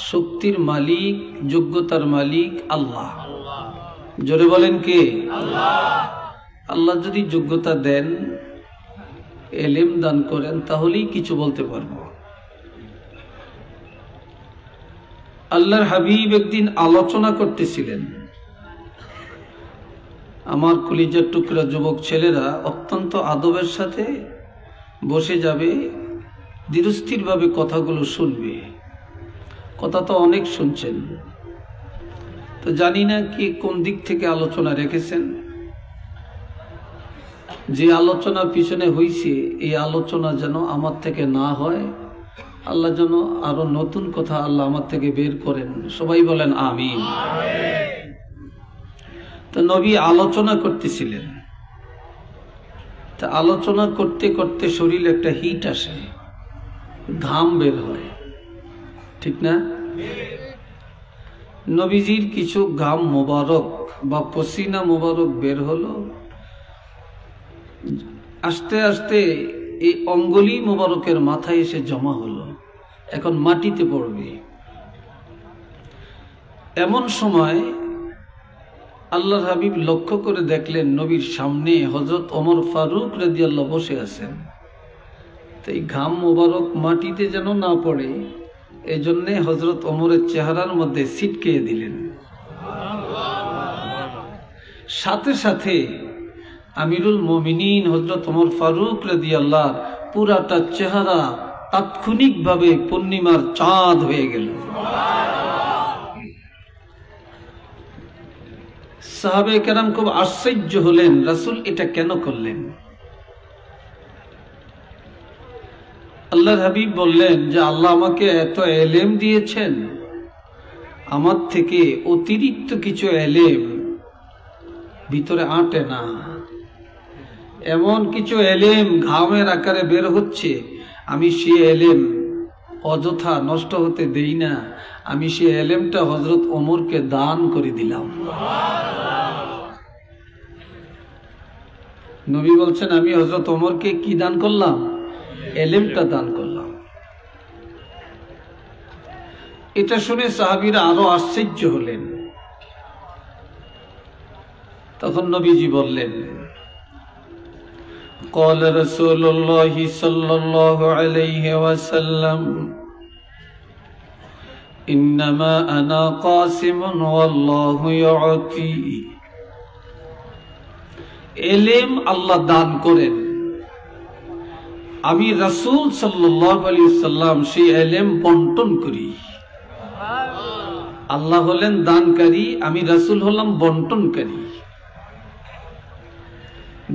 শক্তির মালিক, যোগ্যতার মালিক আল্লাহ। জোরে বলেন কে? আল্লাহ যদি যোগ্যতা দেন, এলেম দান করেন, তাহলেই কিছু বলতে পারবো। আল্লাহর হাবিব একদিন আলোচনা করতেছিলেন। আমার কলিজার টুকরা যুবক ছেলেরা অত্যন্ত আদবের সাথে বসে যাবে, ধীরস্থিরভাবে কথাগুলো শুনবে। কথা তো অনেক শুনছেন, তো জানি না কি কোন দিক থেকে আলোচনা রেখেছেন। যে আলোচনার পিছনে হইছে, এই আলোচনা যেন আমার থেকে না হয়, আল্লাহ যেন আরো নতুন কথা আল্লাহ আমার থেকে বের করেন। সবাই বলেন আমিন। তো নবী আলোচনা করতেছিলেন। তা আলোচনা করতে করতে শরীরে একটা হিট আসে, ঘাম বের হয়, ঠিক না? নবীজির কিছু ঘাম মোবারক বা পসিনা মোবারক বের হলো। আস্তে আস্তে এই অঙ্গুলি মোবারকের মাথায় এসে জমা হলো, এখন মাটিতে পড়বে। এমন সময় আল্লাহর হাবিব লক্ষ্য করে দেখলেন নবীর সামনে হযরত ওমর ফারুক রাদিয়াল্লাহু বসে আছেন। তো এই ঘাম মোবারক মাটিতে যেন না পড়ে, এই জন্যে হযরত ওমরের চেহারার মধ্যে ছিটকে দিলেন। সাথে সাথে আমিরুল মুমিনিন হযরত ওমর ফারুক রাদিয়াল্লাহু পুরাটা চেহারা তাৎক্ষণিকভাবে পূর্ণিমার চাঁদ হয়ে গেল। সাহাবে কেরাম খুব আশ্চর্য হলেন, রাসূল এটা কেন করলেন? আল্লাহর হাবিব বললেন যে আল্লাহ আমাকে এত এলেম দিয়েছেন, আমার থেকে অতিরিক্ত কিছু এলেম ভিতরে আঁটে না। এমন কিছু এলেম ঘামের আকারে বের হচ্ছে, আমি সে এলেম অযথা নষ্ট হতে দেই না। আমি সে এলেমটা হযরত ওমরকে দান করে দিলাম। নবী বলছেন আমি হযরত ওমরকে কি দান করলাম? এলেমটা দান করলাম। এটা শুনে সাহাবীরা আরো আশ্চর্য হলেন। তখন নবীজি বললেন, قال رسول الله صلى الله عليه وسلم إنما أنا قاسم والله يعطي। এলেম আল্লাহ দান করেন, আমি রাসূল সাল্লাল্লাহু আলাইহি ওয়াসাল্লাম সেই এলেম বন্টন করি। আল্লাহ হলেন দানকারী, আমি রাসূল হলাম বন্টনকারী।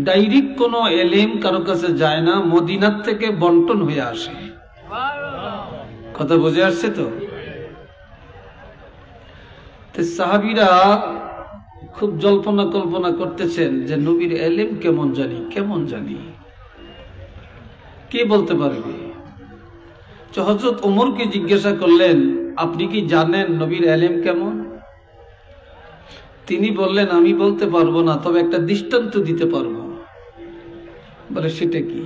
ডাইরেক্ট কোনো এলেম কারো কাছে যায় না, মদিনার থেকে বন্টন হয়ে আসে। কথা বুঝে আসছে তো? সাহাবীরা খুব জল্পনা কল্পনা করতেছেন যে নবীর এলেম কেমন জানি, কেমন জানি, কে বলতে পারবে? হযরত ওমরকে জিজ্ঞাসা করলেন, আপনি কি জানেন নবীর এলেম কেমন? তিনি বললেন, আমি বলতে পারবো না, তবে একটা দৃষ্টান্ত দিতে পারবো। বলে সেটা কি?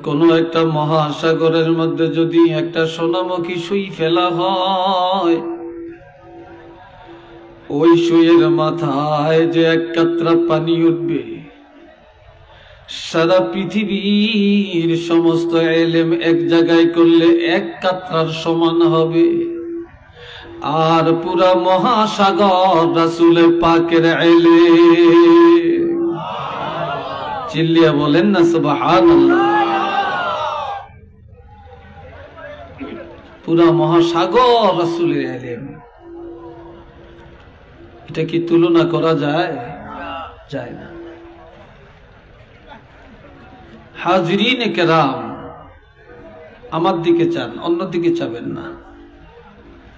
কোন একটা মহাসাগরের মধ্যে যদি একটা সোনামুখী সুই ফেলা হয়, ওই সুইয়ের মাথায় যে এক কাতরা পানি উঠবে, সারা পৃথিবীর সমস্ত এলেম এক জায়গায় করলে এক কাতরার সমান হবে। আর পুরা মহাসাগর রাসূলে পাকের এলেম। চিল্লিয়া বলেন না সুবহানাল্লাহ। পুরা মহাসাগর রাসূলের এলেম, এটা কি তুলনা করা যায়? যায় না। হাজিরিন কেরাম, আমার দিকে চান, অন্যদিকে চাবেন না।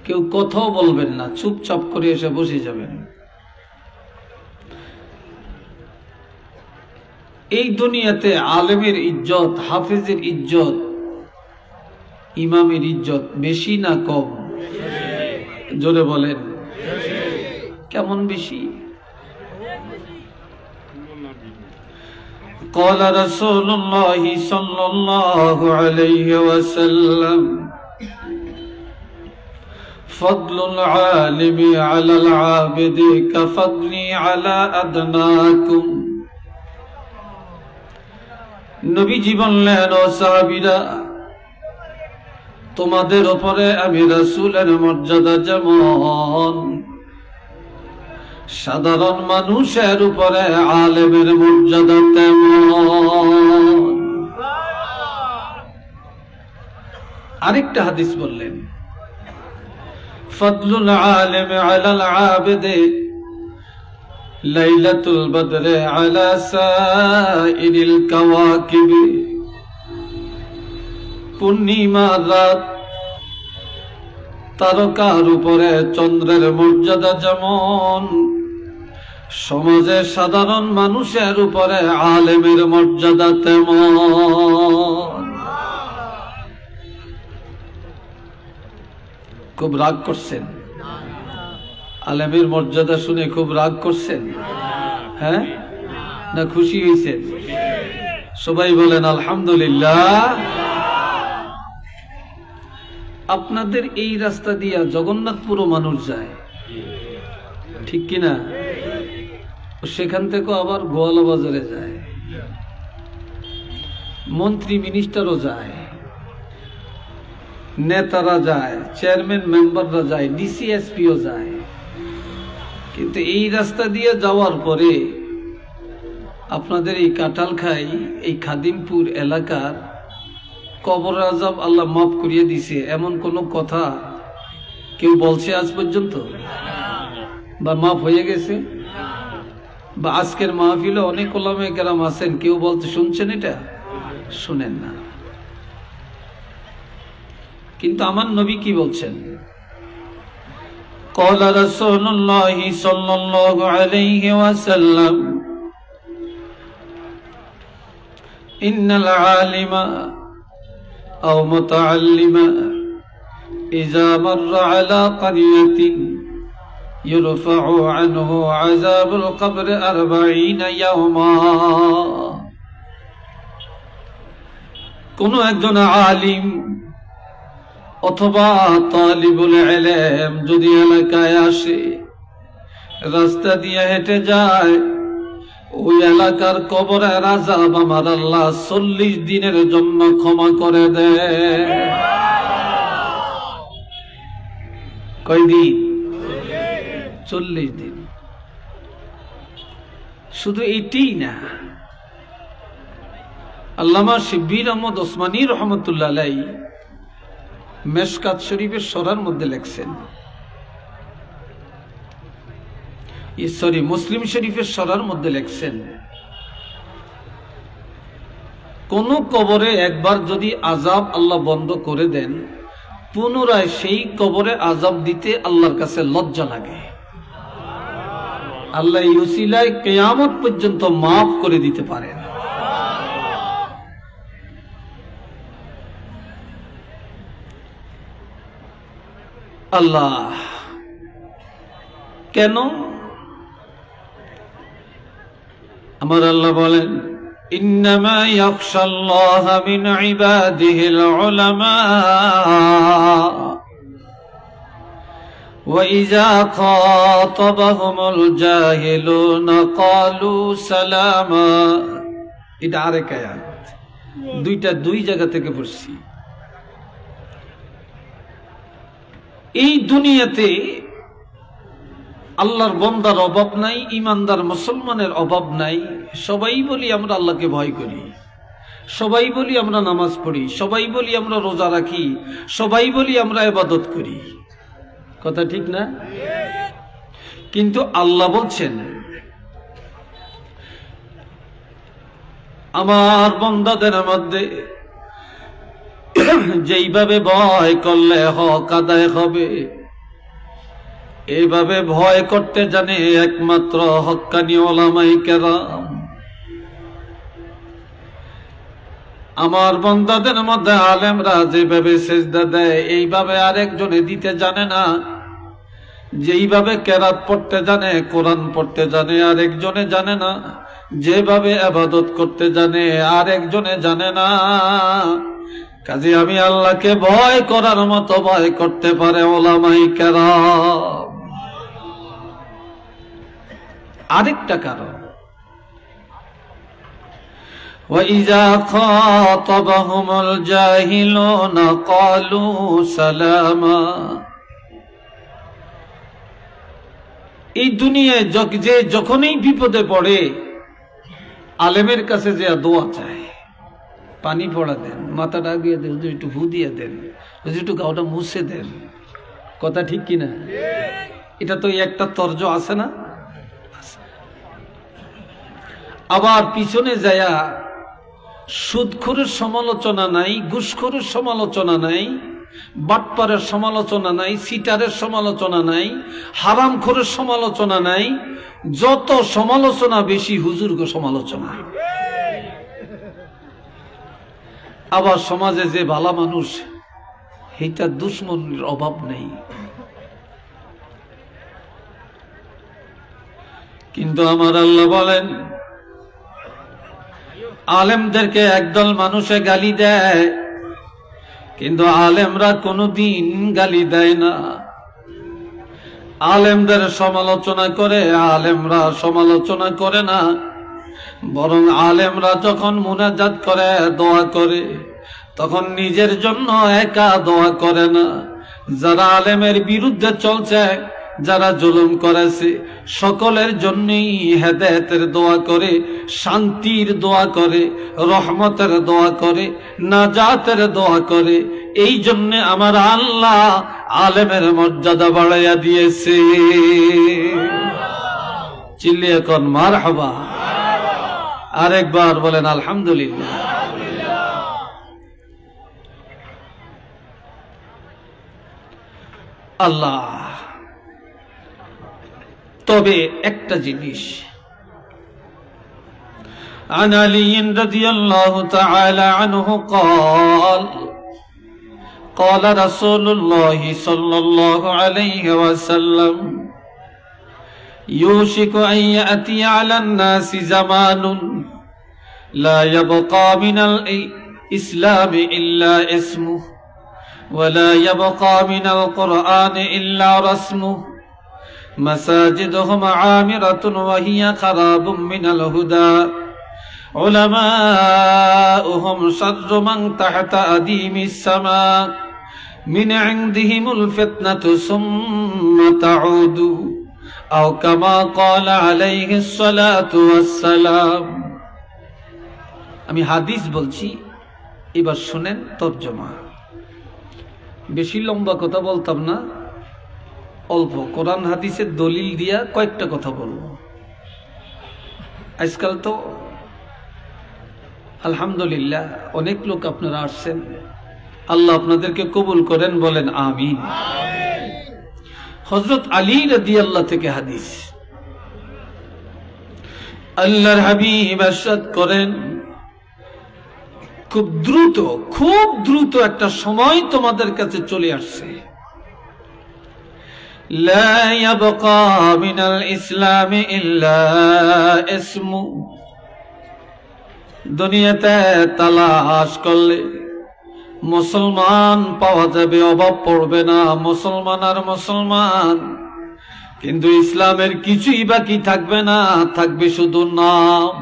কেউ কথাও বলবেন না, চুপচাপ করে এসে বসে যাবেন। এই দুনিয়াতে আলেমের ইজ্জত, হাফেজের ইজ্জত, ইমামের ইজ্জত বেশি না কম? জোরে বলেন, কেমন বেশি? قال رسول الله صلى الله عليه وسلم ফাদলুল আলিমি আলাল আবিদি কাফাদলি আলা আদনাকুম। নবীজি বললেন, ও সাহাবীরা, তোমাদের উপরে আমি রাসূলের মর্যাদা যেমন, সাধারণ মানুষের উপরে আলেমের মর্যাদা তেমন। আরেকটা হাদিস বললেন, ফাদলুল আলিমি আলাল আবিদি লাইলাতুল বদরে আলা সাইরিল কাওয়াকিব। পূর্ণিমা রাত তারকার উপরে চন্দ্রের মর্যাদা যেমন, সমাজের সাধারণ মানুষের উপরে আলেমের মর্যাদা তেমন। খুব রাগ করছেন? আলেমের মর্যাদা শুনে খুব রাগ করছেন? হ্যাঁ না খুশি হয়েছেন? সবাই বলেন আলহামদুলিল্লাহ। আপনাদের এই রাস্তা দিয়া জগন্নাথপুরও মানুষ যায়, ঠিক কিনা? সেখান থেকে আবার গোয়ালা বাজারে যায়, মন্ত্রী মিনিস্টারও যায়, নেতারা যায়, চেয়ারম্যান মেম্বাররা যায়, ডিসিএসপিও যায়। কিন্তু এই রাস্তা দিয়ে যাওয়ার পরে আপনাদের এই কাঁঠালখাই, এই খাদিমপুর এলাকার কবর আযাব আল্লাহ মাফ করিয়ে দিছে এমন কোন কথা কেউ বলছে আজ পর্যন্ত? বা মাফ হয়ে গেছে? বা আজকের মাহফিলে অনেক ওলামা কেরাম আছেন, কেউ বলতে শুনছেন? এটা শুনেন না। কিন্তু আমার নবী কি বলছেন? قال رسول الله صلى الله عليه وسلم إن العالم أو متعلم إذا مر على قرية يرفع عنه عذاب القبر 40 يوما। কোন একজন আলিম অথবা তালিবুল ইলম যদি এলাকায় আসে, রাস্তা দিয়ে হেঁটে যায়, ওই এলাকার কবরের আযাব আমার আল্লাহ 40 দিনের জন্য ক্ষমা করে দেয়। কয়দিন? 40 দিন। শুধু এটাই না, আল্লামা শিব্বির আহমদ ওসমানী রহমতুল্লাহ আলাইহি মেশকাত শরীফের সরার মধ্যে লেখছেন, মুসলিম শরীফের সরার মধ্যে লেখছেন, কোন কবরে একবার যদি আযাব আল্লাহ বন্ধ করে দেন, পুনরায় সেই কবরে আযাব দিতে আল্লাহর কাছে লজ্জা লাগে। আল্লাহ এই উসিলায় কিয়ামত পর্যন্ত মাফ করে দিতে পারেন। আল্লাহ কেন? আমার আল্লাহ বলেন, ইন্নামা ইয়াখশাল্লাহা মিন ইবাদিহিল উলামা ওয়া ইযা খাতাবাহুমুল জাহিলুনা ক্বালু সালামা। এটা আরেক আয়াত, দুই জায়গা থেকে পড়ছি। এই দুনিয়াতে আল্লাহর বান্দার অভাব নাই, ইমানদার মুসলমানের অভাব নাই। সবাই বলি আমরা আল্লাহকে ভয় করি, সবাই বলি আমরা নামাজ পড়ি, সবাই বলি আমরা রোজা রাখি, সবাই বলি আমরা ইবাদত করি। কথা ঠিক না? কিন্তু আল্লাহ বলছেন, আমার বান্দাদের মধ্যে যেইভাবে ভয় করলে হক আদায় হবে, এইভাবে ভয় করতে জানে একমাত্র হক্কানি উলামায়ে কেরাম। আমার বান্দাদের মধ্যে আলেমরা যেভাবে সিজদা দেয়, এইভাবে আরেকজনে দিতে জানে না। যেইভাবে কেরাত পড়তে জানে, কোরআন পড়তে জানে, আরেকজনে জানে না। যেভাবে ইবাদত করতে জানে, আরেকজনে জানে না। কাজে আমি আল্লাহকে ভয় করার মতো ভয় করতে পারে উলামায়ে কেরাম। আরেকটা কারণ, وَإِذَا خَاطَبَهُمُ الْجَاهِلُونَ قَالُوا سَلَامًا। এই দুনিয়ায় যে যখনই বিপদে পড়ে আলেমের কাছে যে দোয়া চায়, পানি পড়া দেন, মাথাটা দিয়ে দেন, একটু ফু দিয়ে দেন, একটু গাওটা মুছে দেন, কথা ঠিক কিনা? এটা তো একটা তর্জ আছে না? আবার পিছনে যায়া সুদখোরের সমালোচনা নাই, ঘুষখোরের সমালোচনা নাই, বাটপারের সমালোচনা নাই, সিটারের সমালোচনা নাই, হারামখোরের সমালোচনা নাই, যত সমালোচনা বেশি হুজুরকে সমালোচনা। আবার সমাজে যে ভালো মানুষ, এইটা দুশ্মনের অভাব নেই। কিন্তু আমার আল্লাহ বলেন, আলেমদেরকে একদল মানুষে গালি দেয়, কিন্তু আলেমরা কোনোদিন গালি দেয় না। আলেমদের সমালোচনা করে, আলেমরা সমালোচনা করে না। বরং আলেমরা যখন মুনাজাত করে, দোয়া করে, তখন নিজের জন্য একা দোয়া করে না। যারা আলেমের বিরুদ্ধে চলছে, যারা জুলুম করেছে, সকলের জন্যই হেদায়েতের দোয়া করে, শান্তির দোয়া করে, রহমতের দোয়া করে, নাজাতের দোয়া করে। এই জন্য আমার আল্লাহ আলেমের মর্যাদা বাড়াইয়া দিয়েছে। চিল্লিয়ে কোন মারহাবা। আরেকবার বলেন আলহামদুলিল্লাহ। আল্লাহ। তবে একটা জিনিস, عن علي رضي الله تعالى عنه قال قال رسول الله صلى الله عليه وسلم يوشك أن يأتي على الناس زمان لا يبقى من الإسلام إلا اسمه ولا يبقى من القرآن إلا رسمه مساجدهم عامرة وهي خراب من الهدى علماؤهم شر من تحت أديم السماء من عندهم الفتنة ثم تعود أو كما قال عليه الصلاة والسلام। আমি হাদিস বলছি, এবার শুনেন তরজমা। বেশি লম্বা কথা বলতাম না, অল্প কোরআন হাদিসের দলিল দিয়া কয়েকটা কথা বলবো। আজকাল তো আলহামদুলিল্লাহ অনেক লোক আপনারা আসছেন, আল্লাহ আপনাদেরকে কবুল করেন, বলেন আমিন। হযরত আলী রাদিয়াল্লাহু থেকে হাদিস, আল্লাহর হাবিব ইরশাদ করেন, খুব দ্রুত একটা সময় তোমাদের কাছে চলে আসছে, لا يبقى من الإسلام إلا اسمه। দুনিয়াতে তালাশ করলে মুসলমান পাওয়া যাবে, অভাব পড়বে না, মুসলমান আর মুসলমান, কিন্তু ইসলামের কিছুই বাকি থাকবে না, থাকবে শুধু নাম।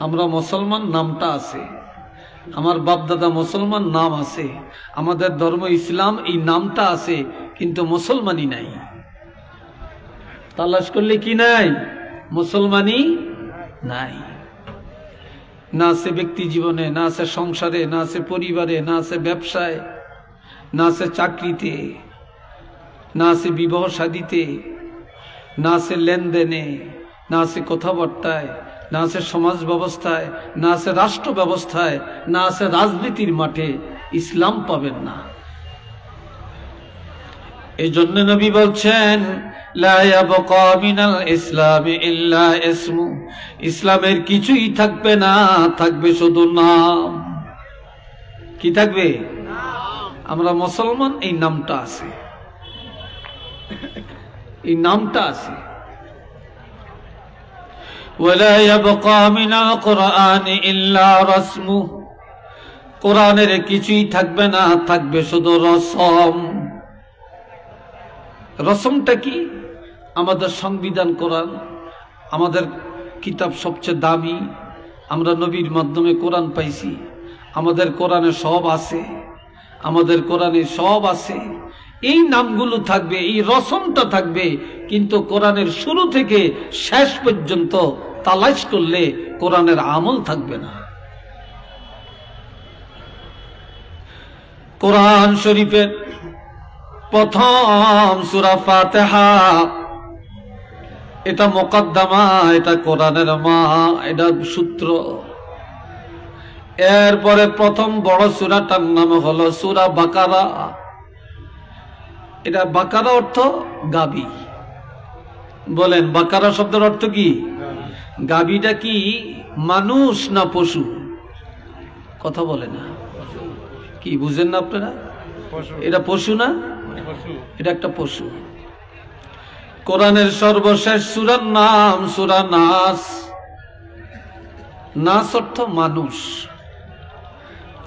আমরা মুসলমান নামটা আছে, আমার বাপ দাদা মুসলমান নাম আছে, আমাদের ধর্ম ইসলাম এই নামটা আছে, কিন্তু মুসলমানই নাই। তালাশ করলে কি নাই? মুসলমানই নাই। না আছে ব্যক্তি জীবনে, না আছে সংসারে, না আছে পরিবারে, না আছে ব্যবসায়, না আছে চাকরিতে, না আছে বিবাহ শাদীতে, না আছে লেনদেনে, না আছে কথাবার্তায়, না আছে সমাজ ব্যবস্থায়, না আছে রাষ্ট্র ব্যবস্থায়, না আছে রাজনীতির মাঠে। ইসলাম পাবেন না। এই জন্য নবী বলছেন, লা ইয়াবকা মিনাল ইসলামি ইল্লা ইসমু। ইসলামের কিছুই থাকবে না, থাকবে শুধু নাম। কি থাকবে? আমরা মুসলমান, এই নামটা আছে, এই নামটা আছে। ওয়ালা ইয়াবকা মিনাল কুরআনি ইল্লা রাসমু। কোরআনের কিছুই থাকবে না, থাকবে শুধু রসম। রসমটা কি? আমাদের সংবিধান কোরআন, আমাদের কিতাব সবচেয়ে দামি, আমরা নবীর মাধ্যমে কোরআন পাইছি, আমাদের কোরআনে সব আছে, আমাদের কোরআনে সব আছে। এই নামগুলো থাকবে, এই রসমটা থাকবে, কিন্তু কোরআনের শুরু থেকে শেষ পর্যন্ত তালাশ করলে কোরআনের আমল থাকবে না। কোরআন শরীফের প্রথম সূরা ফাতিহা, এটা মুকদ্দমা, এটা কোরআনের মা, এটা সূত্র। এরপরে প্রথম বড় সূরাটার নাম হলো সূরা বাকারা। এটা বাকারা অর্থ গাবি। বলেন বাকারা শব্দের অর্থ কি? গাবিটা কি মানুষ না পশু? কথা বলে না, কি বুঝেন না আপনারা? এটা পশু না, এটা একটা পশু। কোরআনের সর্বশেষ সূরার নাম সূরা নাস। নাস অর্থ মানুষ।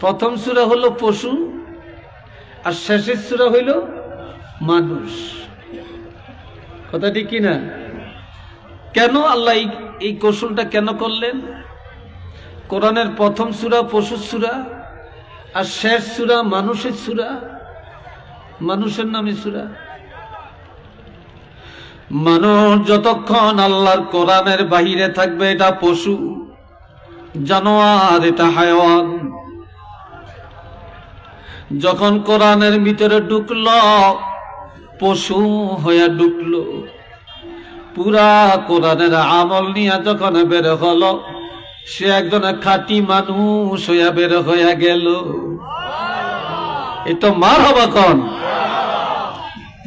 প্রথম সূরা হলো পশু আর শেষের সূরা হইল মানুষ। কথা ঠিক কিনা? কেন আল্লাহ এই কৌশলটা কেন করলেন? কোরআনের প্রথম সূরা পশুর সূরা আর শেষ সূরা মানুষের সূরা, মানুষের নামে সূরা। মানুষ যতক্ষণ আল্লাহর কোরআনের বাহিরে থাকবে এটা পশু, জানোয়ার, এটা হায়াওয়ান। যখন কোরআনের ভিতরে ঢুকলো পশু হয়ে ঢুকলো, পুরা কোরআনের আমল নিয়ে যখন বের হলো সে একজন খাঁটি মানুষ হইয়া বের হইয়া গেল। এ তো মারহাবা কোন।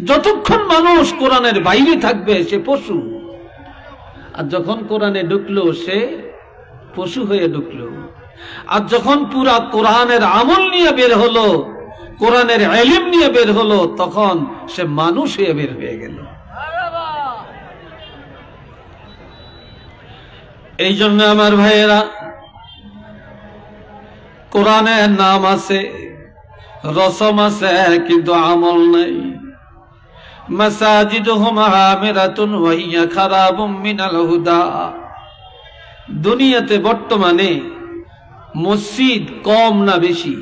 যতক্ষণ মানুষ কোরআনের বাইরে থাকবে সে পশু, আর যখন কোরআনে ঢুকলো সে পশু হয়ে ঢুকলো। আর যখন পুরা কোরআনের আমল নিয়ে বের হলো, কোরআনের ইলম নিয়ে বের হলো, তখন সে মানুষ হয়ে বের হয়ে গেল। এই জন্য আমার ভাইয়েরা, কোরআনের নাম আছে, রসম আছে, কিন্তু আমল নাই। মাসাজিদুহুম আমিরাতুন ওয়া হিয়া খারাবুম মিনাল হুদা। দুনিয়াতে বর্তমানে মসজিদ কম না বেশি?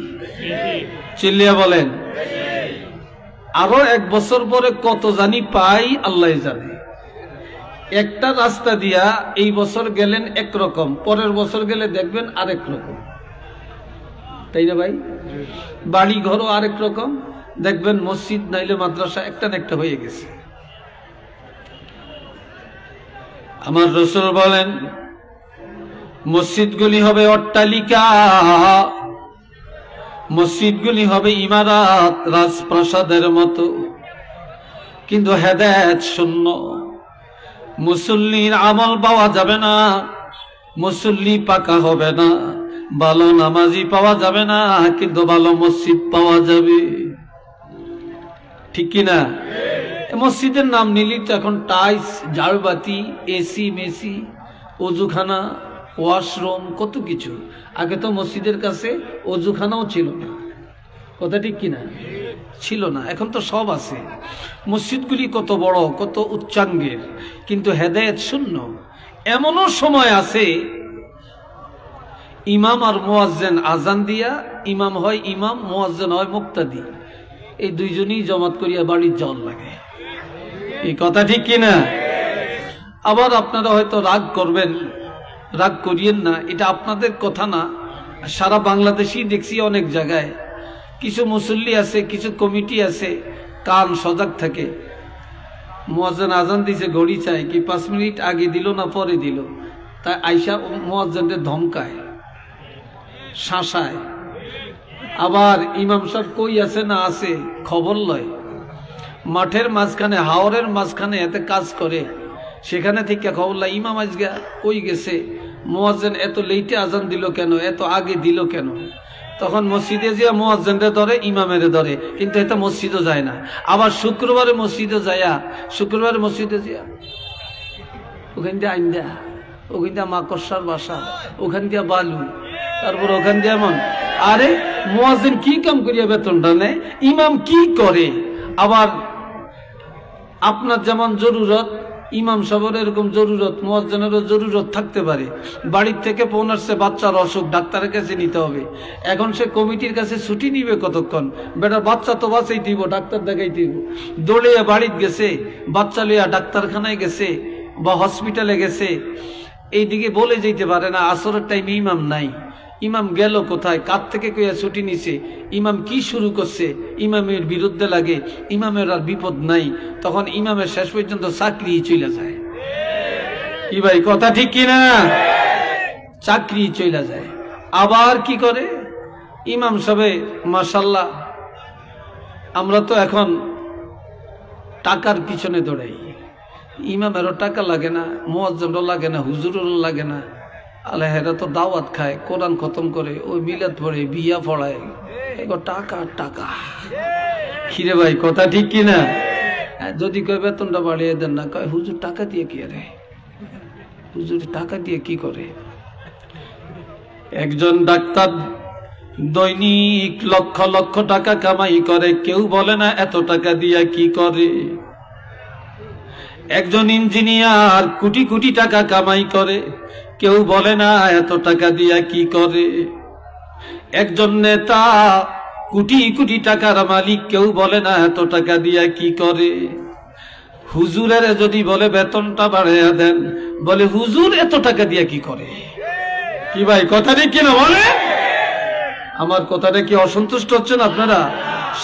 চিল্লিয়া বলেন। আরো 1 বছর পরে কত জানি পাই আল্লাহ জানে। একটা রাস্তা দিয়া এই বছর গেলেন একরকম, পরের বছর গেলে দেখবেন আরেক রকম, তাই না ভাই? বাড়ি ঘরও আরেক রকম, দেখবেন মসজিদ নাইলে মাদ্রাসা একটা না একটা হয়ে গেছে। আমার রাসূল বলেন মসজিদগুলি হবে অট্টালিকা, মসজিদগুলি হবে ইমারত, রাজপ্রাসাদের মতো, কিন্তু হেদায়েত শূন্য। মুসল্লির আমল পাওয়া যাবে না, মুসল্লি পাকা হবে না, ভালো নামাজি পাওয়া যাবে না, কিন্তু ভালো মসজিদ পাওয়া যাবে। ঠিক কিনা? মসজিদের নাম নিলি তো এখন টাইলস, ঝাড়বাতি, এসি মেসি, অজুখানা, ওয়াশরুম, কত কিছু। আগে তো মসজিদের কাছে অজুখানাও ছিল না, কথা ঠিক কিনা? ছিল না, এখন তো সব আছে। মসজিদগুলি কত বড়, কত উচ্চাঙ্গের, কিন্তু হেদায়েত শূন্য। এমনও সময় আছে ইমাম আর মুয়াজ্জিন আজান দিয়া, ইমাম হয় ইমাম, মুয়াজ্জিন হয় মুক্তাদি, এই দুইজনই জমাত করিয়া বাড়ির জল লাগে। এই কথা ঠিক কিনা? আবার আপনারা হয়তো রাগ করবেন, রাগ করিয়েন না, এটা আপনাদের কথা না। সারা বাংলাদেশেই দেখছি অনেক জায়গায় কিছু মুসল্লি আছে, কিছু কমিটি আছে, কান সজাগ থাকে। মুয়াজ্জিন আজান দিছে, ঘড়ি চাই কি 5 মিনিট আগে দিল না পরে দিল, তাই আইসা মুয়াজ্জিনদের ধমকায়, শাসায়। আবার ইমাম সাহেব কই আছে না আছে খবর লয়, মাঠের মাঝখানে, হাওরের মাঝখানে এতে কাজ করে, সেখানে থেকে খবর লয় ইমাম আজকে কই গেছে, মুয়াজ্জিন এত লেটে আজান দিল কেন, এত আগে দিল কেন। তখন মসজিদে যা মুয়াজ্জিনরে ধরে, ইমামেরে ধরে, কিন্তু এটা মসজিদও যায় না। আবার শুক্রবারে মসজিদে যায়া, শুক্রবারে মসজিদে যা ওখান দিয়ে আইন দেয়া, ওখান দিয়ে মাকড়সার বাসা, ওখান দিয়ে বালু, তারপর ওখান দিয়ে এমন, আরে মুয়াজ্জিন কি কাম করিয়া বেতনটা নেয়, ইমাম কি করে? আবার আপনার যেমন জরুরত, ইমাম সাহেবের এরকম জরুরত, মুয়াজ্জিনেরও জরুরত থাকতে পারে। বাড়ির থেকে ফোন আসছে বাচ্চার অসুখ, ডাক্তারের কাছে নিতে হবে। এখন সে কমিটির কাছে ছুটি নিবে কতক্ষণ? বেটা বাচ্চা তো বাঁচাই দিব, ডাক্তার দেখাই দিব। দৌড়িয়া বাড়িতে গেছে, বাচ্চা লইয়া ডাক্তারখানায় গেছে বা হসপিটালে গেছে, এইদিকে বলে যেতে পারে না আসরের টাইমে ইমাম নাই। ইমাম গেল কোথায়, কার থেকে কইয়া ছুটি নিছে, ইমাম কি শুরু করছে, ইমামের বিরুদ্ধে লাগে, ইমামের আর বিপদ নাই। তখন ইমামের শেষ পর্যন্ত চাকরি চলে যায়। কি ভাই কথা ঠিক কিনা? চাকরি চলে যায়। আবার কি করে ইমাম সাহেব, মাশাআল্লাহ, আমরা তো এখন টাকার পিছনে দৌড়াই। ইমামেরও টাকা লাগে না, মুয়াজ্জিনেরও লাগে না, হুজুরেরও লাগে না। আল্লাহেরা তো দাওয়াত খায়, কোরআন খতম করে, ওই মিলাদ পড়ে, বিয়া পড়ায়, এগো টাকা টাকা। খিরে ভাই কথা ঠিক কিনা? যদি কয় বেতনটা বাড়িয়ে দেন না, কয় হুজুর টাকা দিয়ে কি আরে, হুজুর টাকা দিয়ে কি করে? একজন ডাক্তার দৈনিক লক্ষ লক্ষ টাকা কামাই করে, কেউ বলে না এত টাকা দিয়া কি করে। একজন ইঞ্জিনিয়ার কোটি কোটি টাকা কামাই করে, কেউ বলে না এত টাকা দিয়া কি করে। একজন নেতা কোটি কোটি টাকার মালিক, কেউ বলে না এত টাকা দিয়া কি করে। হুজুরের যদি বলে বেতনটা বাড়াইয়া দেন, বলে হুজুর এত টাকা দিয়া কি করে। কি ভাই কথাটা কি না বলে? আমার কথাটা কি অসন্তুষ্ট হচ্ছেন আপনারা?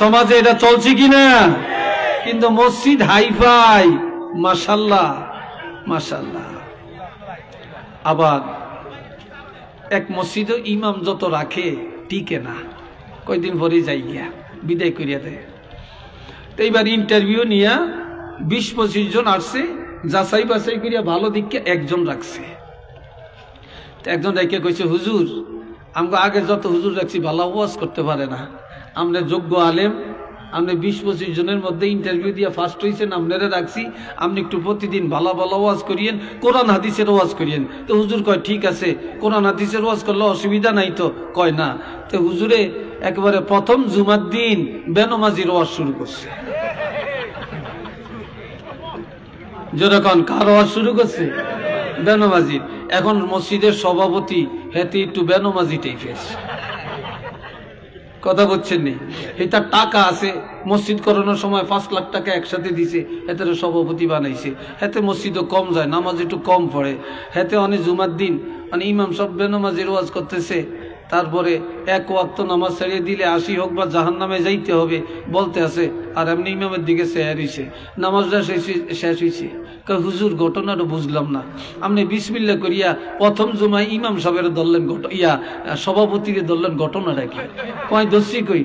সমাজে এটা চলছে কিনা? কিন্তু মসজিদ হাইফাই, মাশাআল্লাহ মাশাআল্লাহ। আবার এক মসজিদে ইমাম যত রাখে টিকে না, কয়দিন পরে যাই গিয়া বিদায় করিয়া দেয়। তো এইবার ইন্টারভিউ নিয়া 20-25 জন আসছে, যাচাই বাছাই করিয়া ভালো দিককে একজন রাখছে। একজন রেখে কইছে, হুজুর আমাকে আগে যত হুজুর রাখছি ভালো ওয়াজ করতে পারে না, আমরা যোগ্য আলেম, আপনি 20-25 জনের মধ্যে ইন্টারভিউ দিয়ে ফার্স্ট হয়েছেন, আপনারা রাখছি, আপনি একটু প্রতিদিন ভালো ভালো ওয়াজ করিয়েন, কোরআন হাদিসের ওয়াজ করিয়েন। তো হুজুর কয় ঠিক আছে, কোরআন হাদিসের ওয়াজ করলে অসুবিধা নাই তো? কয় না। তো হুজুরে একেবারে প্রথম জুমার দিন বেনমাজির ওয়াজ শুরু করছে। যেরকম কার ওয়াজ শুরু করছে? বেনমাজির। এখন মসজিদের সভাপতি হেতে একটু বেনমাজি টাইপের, কথা বলছেন নি? এটা টাকা আছে, মসজিদ করানোর সময় 5 লাখ টাকা একসাথে দিছে, এতে সভাপতি বানাইছে। হেতে মসজিদও কম যায়, নামাজ একটু কম পড়ে। হেতে অনেক জুমার দিন মানে ইমাম সব বেনমাজির ওয়াজ করতেছে, তারপরে এক ওয়াক্ত নামাজ ছাড়িয়ে দিলে 80 হোক বা জাহান্নামে যাইতে হবে বলতে আছে, আর এমনি ইমামের দিকে চেয়ার হইছে, নামাজটা শেষ হয়েছে। হুজুর ঘটনাটা বুঝলাম না, আপনি বিসমিল্লাহ করিয়া প্রথম জুমায় ইমাম সাহেবের ধরলেন, সভাপতিকে ধরলেন, ঘটনাটা কি? কয় দোষী কই?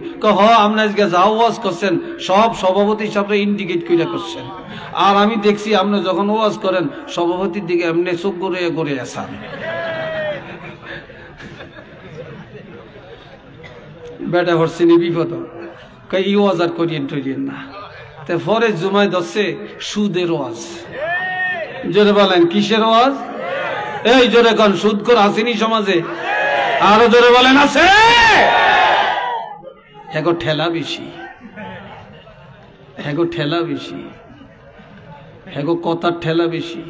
আপনি আজকে যা ওয়াজ করছেন সব সভাপতি সাহেবরা ইন্ডিকেট কইরা করছেন, আর আমি দেখছি আপনি যখন ওয়াজ করেন সভাপতির দিকে এমনি চোখ করে আসান। বেটা হরসিনি বিপদ, এই ওয়াজ আর করিয়েন টরিয়েন না। তে পরে জুমায় ধরছে সুদের ওয়াজ। জোরে বলেন কিসের ওয়াজ? এই জোরে কন, সুদ করে আসেনি সমাজে? আরো জোরে বলেন আছে? এগো ঠেলা বেশি, এগো ঠেলা বেশি, এগো কথার ঠেলা বেশি,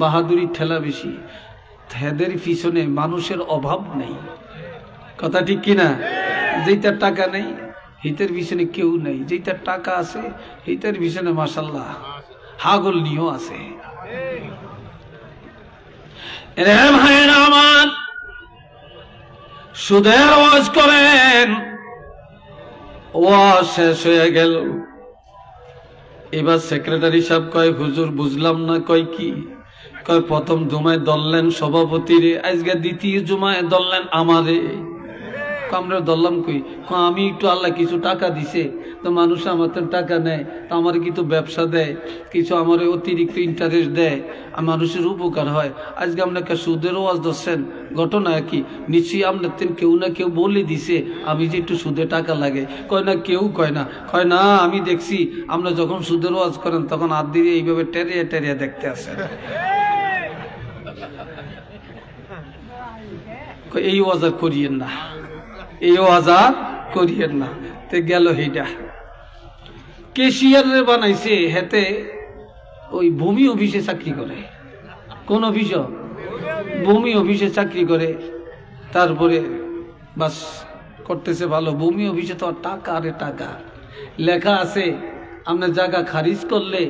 বাহাদুরির ঠেলা বেশি। হেদের পিছনে মানুষের অভাব নেই, কথা ঠিক কিনা? যেটার টাকা নেই হিতের পিছনে কেউ নেই, যেটার টাকা আছে হিতের পিছনে মাশাআল্লাহ হাগল নিয়েও আছে। আমার সুদের ওয়াজ করেন, ওয়াজ শেষ হয়ে গেল। এবার সেক্রেটারি সাহেব কয়, হুজুর বুঝলাম না। কয় কি? কয় প্রথম জুমায় দললেন সভাপতিরে, আজকে দ্বিতীয় জুমায় দললেন আমারে। আমরা ধরলাম কই? আমি একটু আল্লাহ কিছু টাকা দিছে, তো মানুষ আমার তো টাকা নেয়, তো আমার কিন্তু ব্যবসা দেয়, কিছু আমার অতিরিক্ত ইন্টারেস্ট দেয়, আর মানুষের উপকার হয়। আজকে আপনাকে সুদের ওয়াজ ধরছেন, ঘটনা কি? নিশ্চয়ই আপনার কেউ না কেউ বলে দিছে আমি যে একটু সুদে টাকা লাগে। কয় না, কেউ কয় না। কয় না, আমি দেখছি আপনি যখন সুদের ওয়াজ করেন তখন হাত দিয়ে এইভাবে টেরিয়া টেরিয়া দেখতে আসেন। এই ওয়াজ আর করিয়েন না, এই ওয়াজ আর করিয়েন না। তে গেল এইটা কেশিয়ারে বানাইছে, হেতে ওই ভূমি অফিসে চাকরি করে। কোন অফিস? ভূমি অফিসে চাকরি করে। তারপরে বাস করতেছে ভালো। ভূমি অফিসে তো টাকা, আরে টাকা। লেখা আছে আপনার জায়গা খারিজ করলে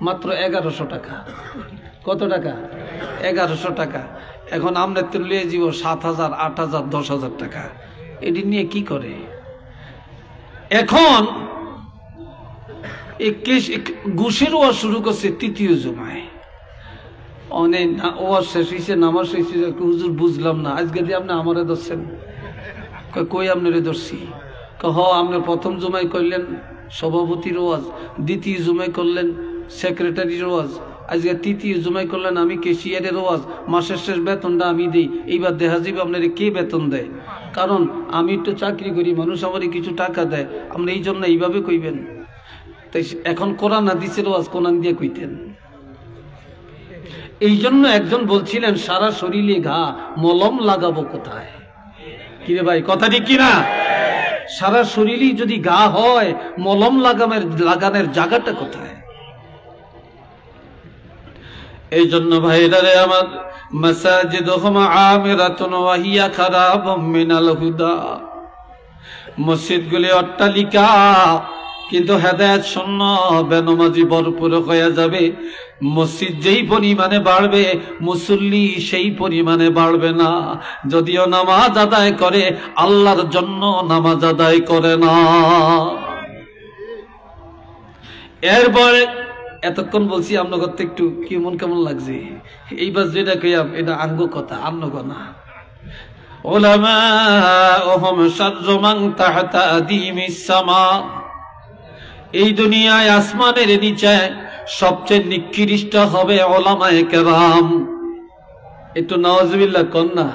মাত্র 1100 টাকা। কত টাকা? 1100 টাকা। এখন আপনার তো লিয়ে যাব 7,000, 8,000, 10,000 টাকা। এটি নিয়ে কি করে? এখন ঘুষের ওয়াজ শুরু করছে তৃতীয় জুমায়। অনেক ওয়াজ শেষ হয়েছে, নামাজ শেষ হয়েছে। হুজুর বুঝলাম না, আজকে দিয়ে আপনি আমারে ধরছেন? কই আপনারে ধরছি? আপনি প্রথম জুমায় করলেন সভাপতির ওয়াজ, দ্বিতীয় জুমায় করলেন সেক্রেটারির ওয়াজ, আজকে তৃতীয় জুমায় করলেন আমি কেশিয়ারের ওয়াজ। মাসের শেষ বেতনটা আমি দিই। এইবার দেখা যাবে আপনার কে বেতন দেয়? কারণ আমি একটু চাকরি করি, মানুষ আমারই কিছু টাকা দেয়। আপনি এই জন্য এইভাবে কইবেন। তাই এখন কোরআন হাদিসের ওয়াজ কোরআন দিয়ে কইতেন। এই জন্য একজন বলছিলেন সারা শরীরে ঘা, মলম লাগাবো কোথায়? কিরে ভাই, কথা ঠিক কিনা? সারা শরীরে যদি ঘা হয়, মলম লাগানোর জায়গাটা কোথায়? এই জন্য ভাইরারে আমার, মাসাজিদুহুম আমিরাতুন ওয়া হিয়া খারাবুম মিনাল হুদা। মসজিদগুলি অট্টালিকা, কিন্তু হেদায়েত শূন্য, বেনমাজি ভরপুর হয়ে যাবে। মসজিদ যেই পরিমাণে বাড়বে, মুসল্লি সেই পরিমাণে বাড়বে না। যদিও নামাজ আদায় করে, আল্লাহর জন্য নামাজ আদায় করে না। এরপরে এতক্ষণ বলছি আপনার করতে একটু কেমন কেমন লাগছে? এইবার যেটা কইয়াম এটা আঙ্গ কথা, আন্নগ না। উলামাউহুম শাররু মান তাহতা আদিমিস সামা। এই দুনিয়ায় আসমানের নিচে সবচেয়ে নিকৃষ্ট হবে উলামায়ে কেরাম। একটু নাউজুবিল্লাহ কোন না।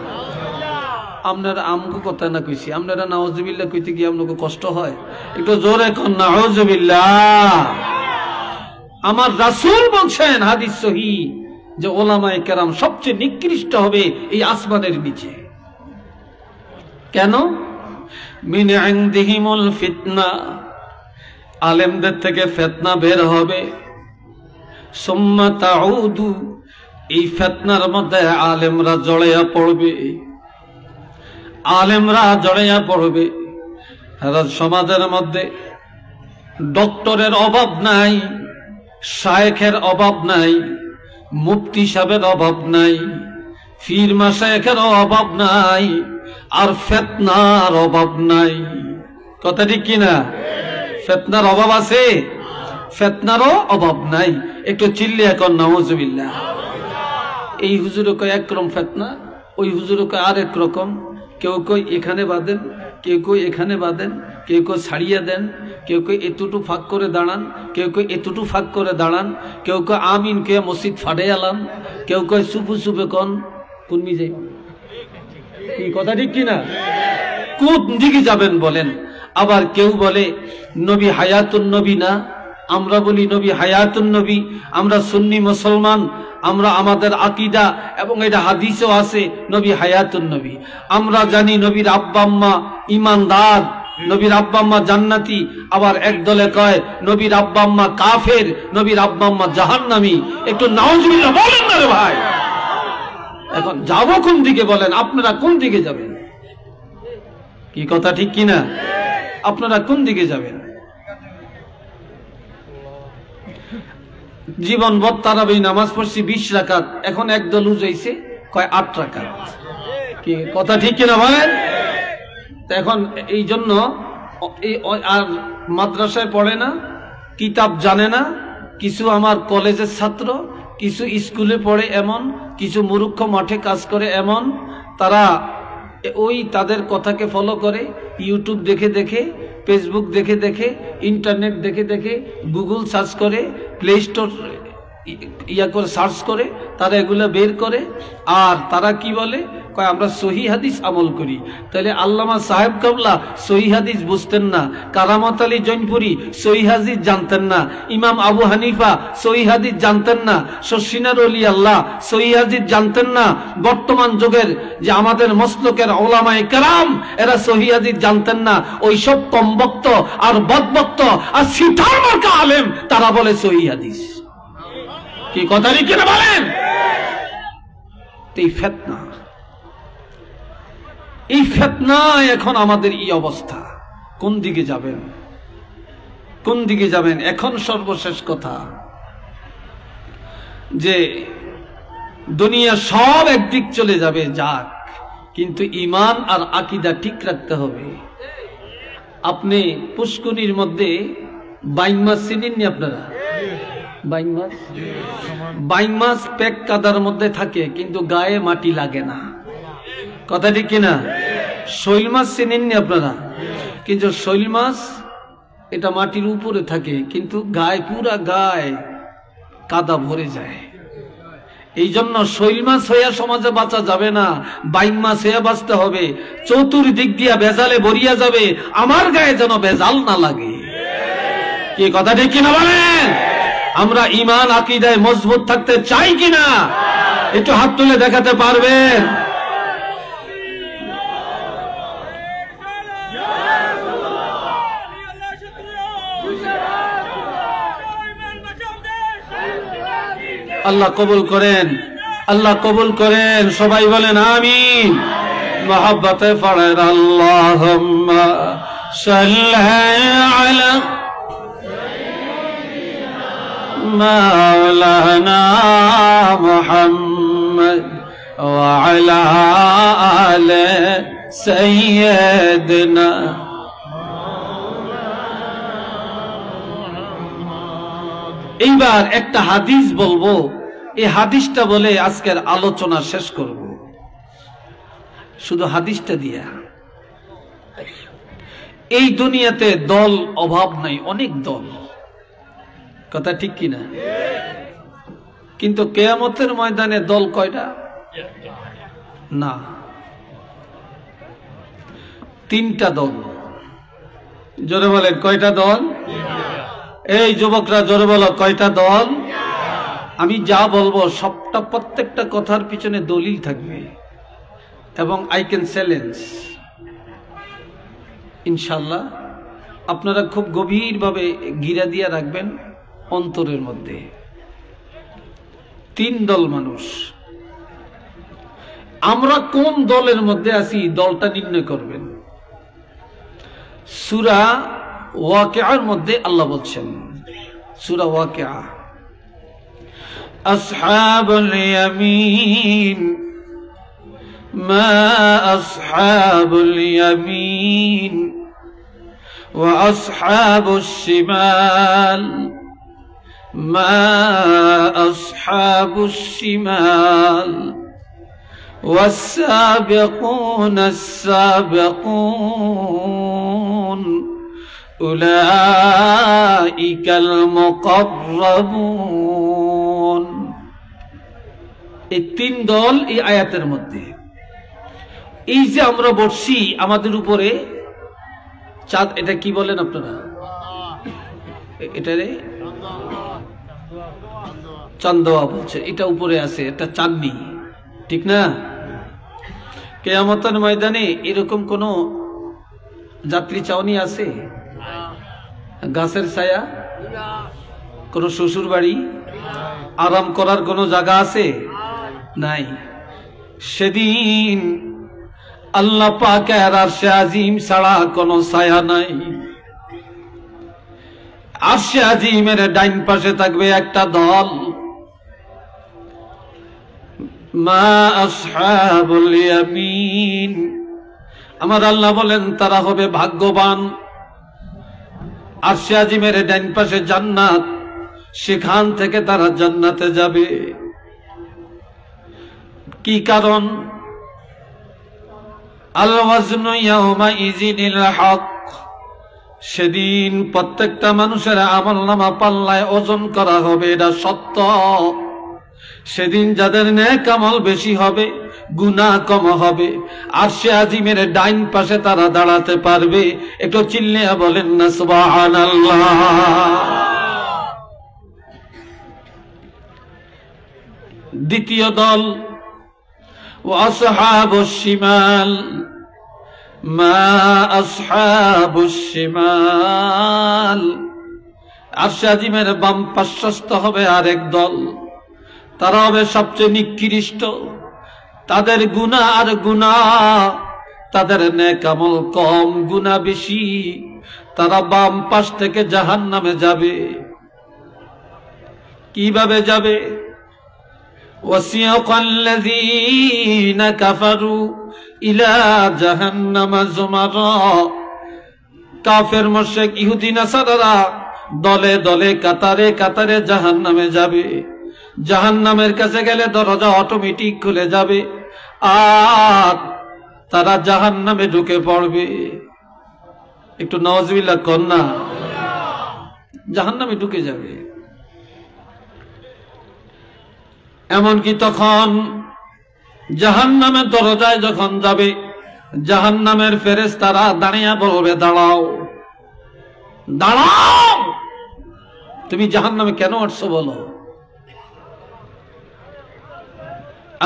আপনারা আমগো কথা না কইছি, আপনারা নাউজুবিল্লাহ কইতে গিয়ে আপনাকে কষ্ট হয়? একটু জোরে কোন নাউজুবিল্লাহ। আমার রাসূল বলছেন হাদিস সহিহ যে উলামায়ে কেরাম সবচেয়ে নিকৃষ্ট হবে এই আসমানের নিচে। কেন? মিন ইনদিহিমুল ফিতনা, আলেমদের থেকে ফিতনা বের হবে। সুম্মা তাউদু, এই ফিতনার মধ্যে আলেমরা জড়াইয়া পড়বে, আলেমরা জড়াইয়া পড়বে। সমাজের মধ্যে ডক্টরের অভাব নাই, শায়েখের অভাব নাই, মুফতি সাহেবের অভাব নাই, পীর মাশায়েখের অভাব নাই, আর ফিতনার অভাব নাই। কথা ঠিক কিনা? ফিতনার অভাব আছে, ফিতনারও অভাব নাই। একটু চিল্লিয়া কর নাউজুবিল্লাহ। এই হুজুরে কয় একরকম ফিতনা, ওই হুজুরে কয় আরেক রকম। কেউ কই এখানে বাঁধেন, কেউ কই এখানে বাঁধেন, কেউ কই ছাড়িয়ে দেন, কেউ কই এতটু ফাঁক করে দাঁড়ান, কেউ কই এতটু ফাঁক করে দাঁড়ান, কেউ কই আমিন কে মসজিদ ফাটে আলাম, কেউ কই সুপু সুপে কন। কোন মিজে এই কথা ঠিক কিনা? কোন দিকে যাবেন বলেন? আবার কেউ বলে নবী হায়াতুন নবী না, আমরা বলি নবী হায়াতুন নবী। আমরা সুন্নি মুসলমান, আমরা আমাদের আকীদা এবং এটা হাদিসও আছে নবী হায়াতুন নবী। আমরা জানি নবীর আব্বা আম্মা ঈমানদার, নবীর আব্বা আম্মা জান্নাতি। আবার একদলে কয় নবীর আব্বা আম্মা কাফের, নবীর আব্বা আম্মা জাহান্নামী। একটু নাউজুবিল্লাহ বলেন না রে ভাই। এখন যাবো কোন দিকে বলেন? আপনারা কোন দিকে যাবেন? কি কথা ঠিক কিনা? আপনারা কোন দিকে যাবেন? জীবনভর তারাবি নামাজ পড়ছি 20 রাকাত, এখন একদল উজাইছে কয় 8 রাকাত। কি কথা ঠিক কিনা বলেন? এখন এই জন্য আর মাদ্রাসায় পড়ে না, কিতাব জানে না। কিছু আমার কলেজের ছাত্র, কিছু স্কুলে পড়ে এমন, কিছু মূর্খ মাঠে কাজ করে এমন। তারা ওই তাদের কথাকে ফলো করে, ইউটিউব দেখে দেখে, ফেসবুক দেখে দেখে, ইন্টারনেট দেখে দেখে, গুগল সার্চ করে, প্লে স্টোর ইয়া করে সার্চ করে তারা এগুলো বের করে। আর তারা কি বলে? কয় আমরা সহি হাদিস আমল করি। তাহলে আল্লামা সাহেব কাবলা সহি হাদিস বুঝতেন না, কারামত আলী জৈনপুরি সহি হাদিস জানতেন না, ইমাম আবু হানিফা সহি হাদিস জানতেন না, শশিনার ওলি আল্লাহ সহি হাদিস জানতেন না, বর্তমান যুগের যে আমাদের মসলকের ওলামায়ে কেরাম এরা সহি হাদিস জানতেন না। ওই সব কমবক্ত আর বদবক্ত আর সিটার মার্কা আলেম তারা বলে সহি হাদিস। কি কথা কি না বলেন? এই ফিতনা, এই ফিতনায় এখন আমাদের এই অবস্থা। কোন দিকে যাবেন, কোন দিকে যাবেন? এখন সর্বশেষ কথা যে দুনিয়া সব একদিক চলে যাবে, যাক, কিন্তু ঈমান আর আকীদা ঠিক রাখতে হবে। আপনি পুষ্কুনির মধ্যে বাইং মাছ চিনেননি আপনারা? বাইং মাছ, বাইং মাছ পেক কাদার মধ্যে থাকে কিন্তু গায়ে মাটি লাগে না, কথা ঠিক কিনা? শৈল মাছ চিনেননি আপনারা? কিন্তু শৈল মাছ এটা মাটির উপরে থাকে কিন্তু গায়ে, পুরা গায়ে কাদা ভরে যায়। এই জন্য শৈল মাছ হইয়া সমাজে বাঁচা যাবে না, বাইং মাছ হইয়া বাঁচতে হবে। চতুর্দিক দিয়া ভেজালে ভরিয়া যাবে, আমার গায়ে যেন ভেজাল না লাগে। কি কথা ঠিক কিনা বলেন? আমরা ঈমান আকীদায় মজবুত থাকতে চাই কিনা একটু হাত তুলে দেখাতে পারবেন? আল্লাহ কবুল করেন, আল্লাহ কবুল করেন। সবাই বলেন আমিন। মহব্বতে পড়েন আল্লাহুম্মা সাল্লি আলা মাওলানা মুহাম্মদ ওয়া আলা আলি সাইয়্যিদিনা। এইবার একটা হাদিস বলবো, এই হাদিসটা বলে আজকের আলোচনা শেষ করব। শুধু হাদিসটা দিয়া। এই দুনিয়াতে দল অভাব নাই, অনেক দল, কথা ঠিক কিনা? কিন্তু কিয়ামতের ময়দানে দল কয়টা? না, 3টা দল। জোরে বলেন কয়টা দল? এই যুবকরা জোরে বলো কয়টা দল? আমি যা বলবো সবটা, প্রত্যেকটা কথার পিছনে দলিল থাকবে এবং আই ক্যান চ্যালেঞ্জ ইনশাল্লাহ। আপনারা খুব গভীরভাবে গিরা দিয়া রাখবেন অন্তরের মধ্যে। 3 দল মানুষ। আমরা কোন দলের মধ্যে আছি দলটা নির্ণয় করবেন। সূরা ওয়াকিয়ার মধ্যে আল্লাহ বলছেন, সূরা ওয়াকিয়া, আসহাবুল ইয়ামিন মা আসহাবুল ইয়ামিন ওয়া আসহাবুশ শিমাল মা আসহাবুশ শিমাল والسابقون السابقون أولئك المقربون। এই 3 দল এই আয়াতের মধ্যে। এই যে আমরা বসছি আমাদের উপরে চাঁদ, এটা কি বলেন আপনারা? এটারে চান্দোয়া বলছে, এটা উপরে আছে, এটা চাঁদনি, ঠিক না? কিয়ামতের ময়দানে এরকম কোন যাত্রী চাউনি আছে? গাছের ছায়া? কোন শ্বশুর বাড়ি? আরাম করার কোন জায়গা আছে? নাই। সেদিন আল্লাহ পাকের আরশে আজিম ছাড়া কোন ছায়া নাই। আরশে আজিমের ডাইন পাশে থাকবে একটা দল, মা আসহাবুল ইয়ামিন। আমার আল্লাহ বলেন তারা হবে ভাগ্যবান। আরশে আজিমের ডান পাশে জান্নাত, সেখান থেকে তারা জান্নাতে যাবে। কি কারণ? আল ওয়াজনু ইয়াউমাইযিনিল হক। সেদিন প্রত্যেকটা মানুষের আমলনামা পাল্লায় ওজন করা হবে, এটা সত্য। সেদিন যাদের নেক আমল বেশি হবে গুনাহ কম হবে, আরশে আজিমের ডাইন পাশে তারা দাঁড়াতে পারবে। একটু চিল্লিয়া বলেন না সুবহানাল্লাহ। দ্বিতীয় দল ওয়াসহাবুশ শিমাল, মা আসহাবুশ শিমাল, আরশে আজিমের বাম পার্শ্বস্থ হবে আরেক দল, তারা হবে সবচেয়ে নিকৃষ্ট, তাদের গুনাহ আর গুনাহ, তাদের নেক আমল কম, গুনাহ বেশি, তারা বাম পাশ থেকে জাহান্নামে যাবে। কিভাবে যাবে? وسيق الذين كفروا إلى جهنم زمرا, কাফের মুশরিক ইহুদি নাসারারা দলে দলে কাতারে কাতারে জাহান্নামে যাবে। জাহান্নামের কাছে গেলে দরজা অটোমেটিক খুলে যাবে আর তারা জাহান্নামে ঢুকে পড়বে। একটু নাউজুবিল্লাহ কর না, জাহান্নামে ঢুকে যাবে। এমনকি তখন জাহান্নামের দরজায় যখন যাবে, জাহান্নামের ফেরেশতারা দাঁড়িয়ে বলবে দাঁড়াও দাঁড়াও, তুমি জাহান্নামে কেন আসছো বলো।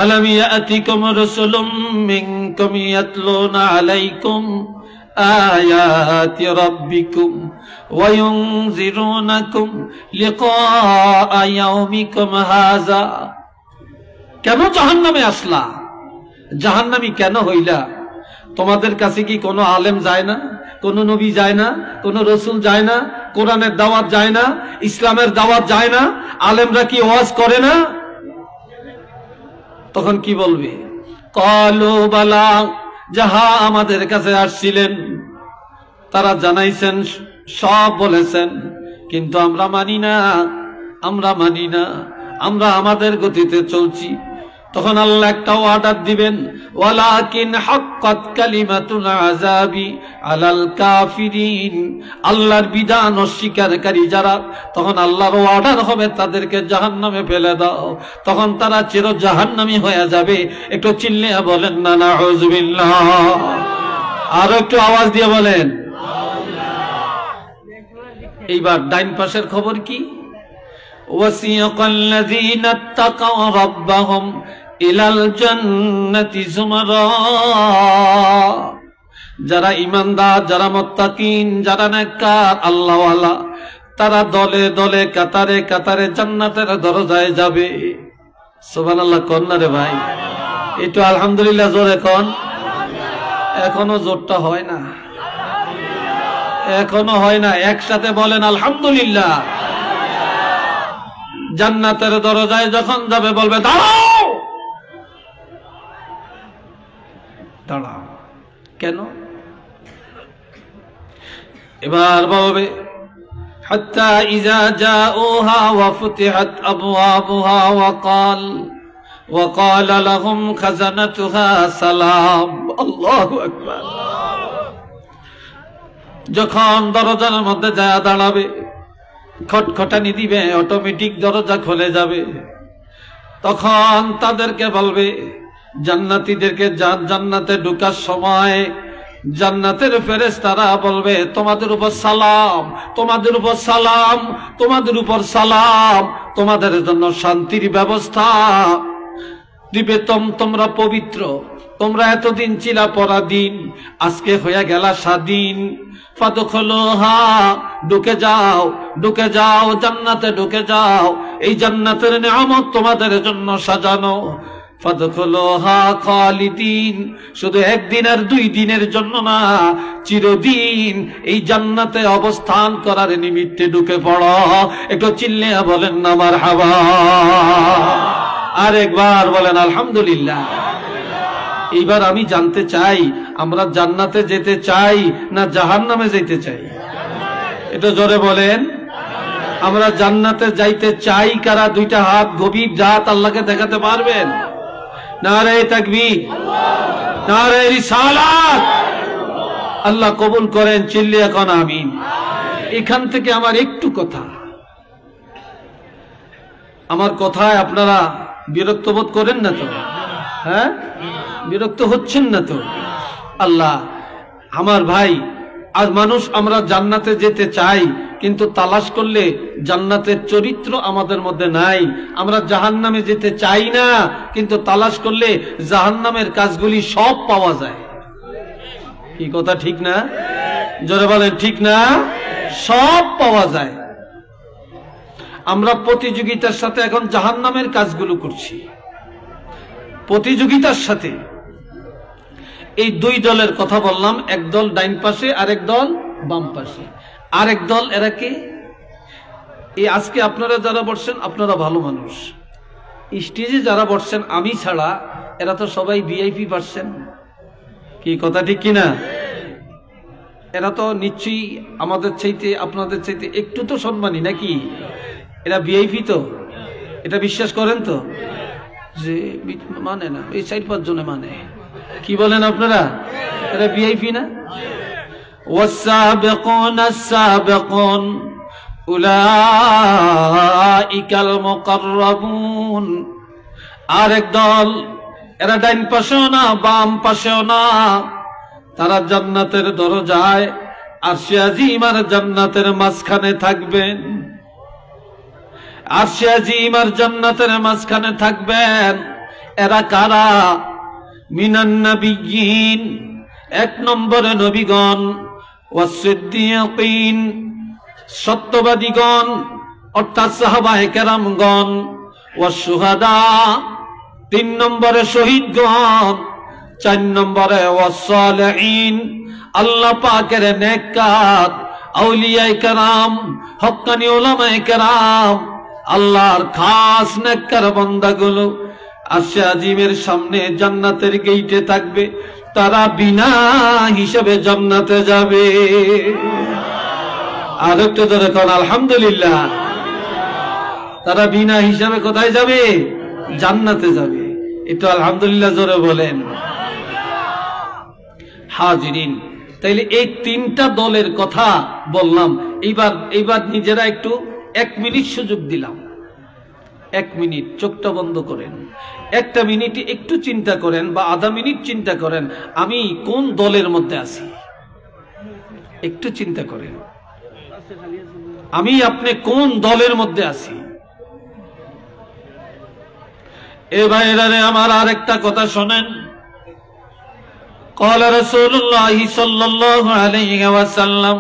আলাম ইয়াতিকুম রাসূলুম মিনকুম ইয়াতলুনা আলাইকুম আয়াতি রাব্বিকুম ওয়া ইউনজিরুনাকুম লিকাআ ইয়াউমিকুম হাযা। কেন জাহান্নামে আসলা? জাহান্নামী কেন হইলা? তোমাদের কাছে কি কোনো আলেম যায় না, কোন নবী যায় না, কোন রসুল যায় না, কোরআনের দাওয়াত যায় না, ইসলামের দাওয়াত যায় না, আলেমরা কি ওয়াজ করে না? তখন কি বলবে? ক্বালু বালা, যাহা আমাদের কাছে আসছিলেন তারা জানাইছেন, সব বলেছেন, কিন্তু আমরা মানি না, আমরা মানি না, আমরা আমাদের গতিতে চলছি। তখন আল্লাহ একটা অর্ডার দিবেন, ওয়ালাকিন হাক্কাত কালিমাতুল আযাবি আলাল কাফিরিন, আল্লাহর বিধান অস্বীকারী যারা, তখন আল্লাহর অর্ডার হবে তাদেরকে জাহান্নামে ফেলে দাও। তখন তারা চির জাহান্নামী হয়ে যাবে। একটু চিল্লিয়া বলেন না নাউযুবিল্লাহ। আর একটু আওয়াজ দিয়ে বলেন। এইবার ডাইন পাশের খবর কি? ওয়াসিয়াকাল্লাযীনা ইত্তাকাউ রাব্বাহুম ইলাল জান্নাতি যুমারা, যারা ঈমানদার, যারা মুত্তাকিন, যারা নেককার আল্লাহওয়ালা, তারা দলে দলে কাতারে কাতারে জান্নাতের দরজায় যাবে। সুবহানাল্লাহ কোন না রে ভাই? একটু আলহামদুলিল্লাহ জোরে কোন। এখনো জোরটা হয় না, এখনো হয় না। একসাথে বলেন আলহামদুলিল্লাহ। জান্নাতের দরজায় যখন যাবে বলবে দাঁড়াও দাঁড়াও। কেন? এবার বলবে হাত্তা ইযা জাউহা ওয়া ফুতিহাত আবওয়াবুহা ওয়া ক্বালা লাহুম খাজানাতুহা সালাম। আল্লাহু আকবার। যখন দরজার মধ্যে যায় দাঁড়াবে, খটখটানি দিবে, অটোমেটিক দরজা খুলে যাবে। তখন তাদেরকে বলবে, জান্নাতীদেরকে জান্নাতে ঢোকার সময় জান্নাতের ফেরেশতারা বলবে তোমাদের উপর সালাম, তোমাদের উপর সালাম, তোমাদের উপর সালাম, তোমাদের জন্য শান্তির ব্যবস্থা দিবে। তোমরা পবিত্র, তোমরা এতদিন ছিলা পরাধীন, আজকে হয়ে গেলা স্বাধীন। ফাদখুলুহা, ঢুকে যাও, ঢুকে যাও, জান্নাতে ঢুকে যাও। এই জান্নাতের নিয়ামত তোমাদের জন্য সাজানো। ফাদখুলুহা খালিদিন, শুধু একদিন আর 2 দিনের জন্য না, চিরদিন এই জান্নাতে অবস্থান করার নিমিত্তে ঢুকে পড়ো। একটু চিল্লিয়া বলেন না মারহাবা। আরেকবার বলেন আলহামদুলিল্লাহ। এইবার আমি জানতে চাই, আমরা জান্নাতে যেতে চাই না জাহান্নামে যেতে চাই? এটা জোরে বলেন। আমরা জান্নাতে যাইতে চাই কারা? 2টা হাত গভীর জাত আল্লাহকে দেখাতে পারবেন? নারে তাকবীর, নারে রিসালাত। আল্লাহ কবুল করেন, চিল্লিয়া কোন আমিন। এখান থেকে আমার একটু কথা, আমার কথায় আপনারা বিরক্ত বোধ করেন না তো? হ্যাঁ, বিরক্ত হচ্ছেন না তো? আল্লাহ, আমার ভাই, আর মানুষ আমরা জান্নাতে যেতে চাই, কিন্তু তালাশ করলে জান্নাতের চরিত্র আমাদের মধ্যে নাই। আমরা জাহান্নামে যেতে চাই না, কিন্তু তালাশ করলে জাহান্নামের কাজগুলি সব পাওয়া যায়। কি কথা ঠিক না? জোরে বলেন ঠিক না? সব পাওয়া যায়। আমরা প্রতিযোগিতার সাথে এখন জাহান্নামের কাজগুলো করছি, প্রতিযোগিতার সাথে। এই দুই দলের কথা বললাম, এক দল ডাইন পাশে, আরেক দল বাম পাশে। আরেক দল এরা কে? এই আজকে আপনারা যারা বসছেন, আপনারা ভালো মানুষ। স্টেজে যারা বসছেন আমি ছাড়া, এরা তো সবাই ভিআইপি পাচ্ছেন। কি কথা ঠিক কিনা? এরা তো নিশ্চয়ই আমাদের চাইতে, আপনাদের চাইতে একটু তো সম্মানী নাকি? এরা ভিআইপি তো, এটা বিশ্বাস করেন তো? যে মানে না, এই 4-5 জনে মানে। কি বলেন আপনারা? এরা ভিআইপি না? والسابقون السابقون أولئك المقربون। আরেক দল, এরা ডাইন পাশেও না বাম পাশেও না, তারা জান্নাতের দরজায় আরশে আজিম আর জান্নাতের মাঝখানে থাকবেন। আরশে আজিম আর জান্নাতের মাঝখানে থাকবেন। এরা কারা? মিনান নবিয়্যিন, 1 নম্বরে নবীগণ, ওয়াসসিদ্দীকিন, সত্যবাদীগণ অর্থাৎ সাহাবায়ে কেরামগণ, ওয়াসশুহাদা, 3 নম্বরে শহীদগণ, 4 নম্বরে ওয়াসসালিহিন, আল্লাহ পাকের নেককার আউলিয়ায়ে কেরাম, হক্কানি উলামায়ে কেরাম, আল্লাহর খাস নেককার বান্দাগুলো আরশে আজিমের সামনে জান্নাতের গেইটে থাকবে। তারা বিনা হিসাবে জান্নাতে যাবে। আর একটু ধরে কোন আলহামদুলিল্লাহ। তারা বিনা হিসাবে কোথায় যাবে? জান্নাতে যাবে। একটু আলহামদুলিল্লাহ জোরে বলেন। হাজিরিন, তাইলে এই 3টা দলের কথা বললাম। এইবার নিজেরা একটু 1 মিনিট সুযোগ দিলাম। 1 মিনিট চোখটা বন্ধ করেন, 1টা মিনিট একটু চিন্তা করেন, বা আধা মিনিট চিন্তা করেন, আমি কোন দলের মধ্যে আছি। একটু চিন্তা করেন, আমি আপনি কোন দলের মধ্যে আছি। এ ভাইরারে আমার আরেকটা কথা শোনেন। قال رسول الله صلى الله عليه وسلم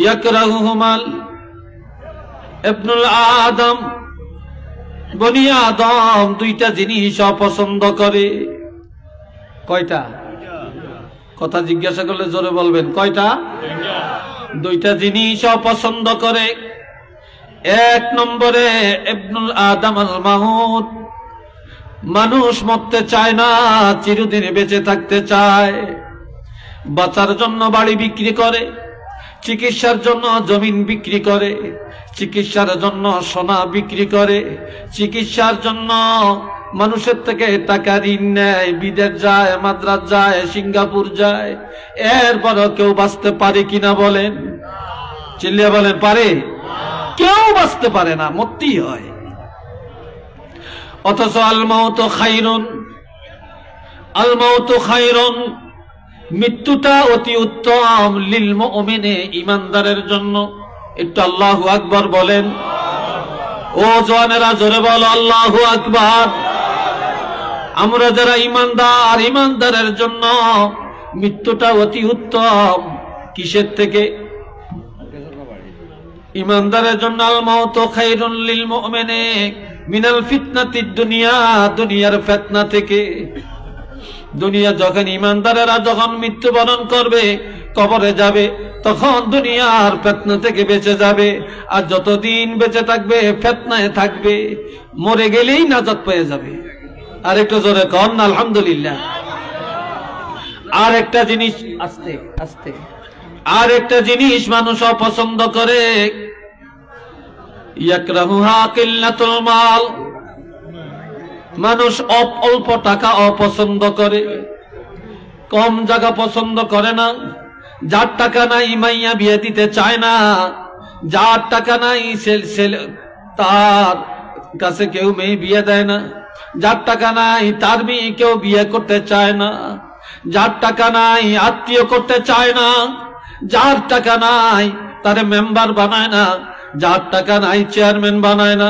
يكرههما ইবনুল আদম, বনি আদম 2টা জিনিস অপছন্দ করে। কয়টা? কথা জিজ্ঞাসা করলে জোরে বলবেন। কয়টা? 2টা জিনিস অপছন্দ করে। 1 নম্বরে ইবনুল আদম আল মাউত, মানুষ মরতে চায় না, চিরদিন বেঁচে থাকতে চায়। বাঁচার জন্য বাড়ি বিক্রি করে, চিকিৎসার জন্য জমিন বিক্রি করে, চিকিৎসার জন্য সোনা বিক্রি করে, চিকিৎসার জন্য মানুষের থেকে টাকা ঋণ নেয়, বিদেশ যায়, মাদ্রাজ যায়, সিঙ্গাপুর যায়। এরপরও কেউ বাঁচতে পারে কিনা বলেন? চিল্লিয়ে বলেন, পারে? কেউ বাঁচতে পারে না, মরতেই হয়। অথচ আল মাউতু খায়রুন, আল মাউতু খায়রুন, মৃত্যুটা অতি উত্তম, লিল মুমিনে, ঈমানদারের জন্য। একটু আল্লাহু আকবার বলেন। ও জওয়ানেরা জোরে বলো আল্লাহু আকবার। আমরা যারা ঈমানদার, ঈমানদারের জন্য মৃত্যুটা অতি উত্তম। কিসের থেকে? ঈমানদারের জন্য আল মাউতু খায়রুন লিল মুমিনে মিনাল ফিতনাতিদ দুনিয়া, দুনিয়ার ফিতনা থেকে। দুনিয়া যখন ঈমানদারেরা যখন মৃত্যুবরণ করবে, কবরে যাবে, তখন দুনিয়ার ফিতনা থেকে বেঁচে যাবে। আর যতদিন বেঁচে থাকবে ফিতনায় থাকবে, মরে গেলেই নাজাত পেয়ে যাবে। আর একটু জোরে কন না আলহামদুলিল্লাহ। আর একটা জিনিস, আস্তে আস্তে, আর একটা জিনিস মানুষ অপছন্দ করে। ইয়াকরাহুহা কিল্লাতুল মাল, মানুষ অল্প টাকা অপছন্দ করে, কম জায়গা পছন্দ করে না। যার টাকা নাই মাইয়া বিয়ে দিতে চায় না, যার টাকা নাই তার কাছে কেউ মেয়ে বিয়ে দেয় না। যার টাকা নাই তার মেয়ে কেউ বিয়ে করতে চায় না, যার টাকা নাই আত্মীয় করতে চায় না, যার টাকা নাই তারে মেম্বার বানায় না, যার টাকা নাই চেয়ারম্যান বানায় না,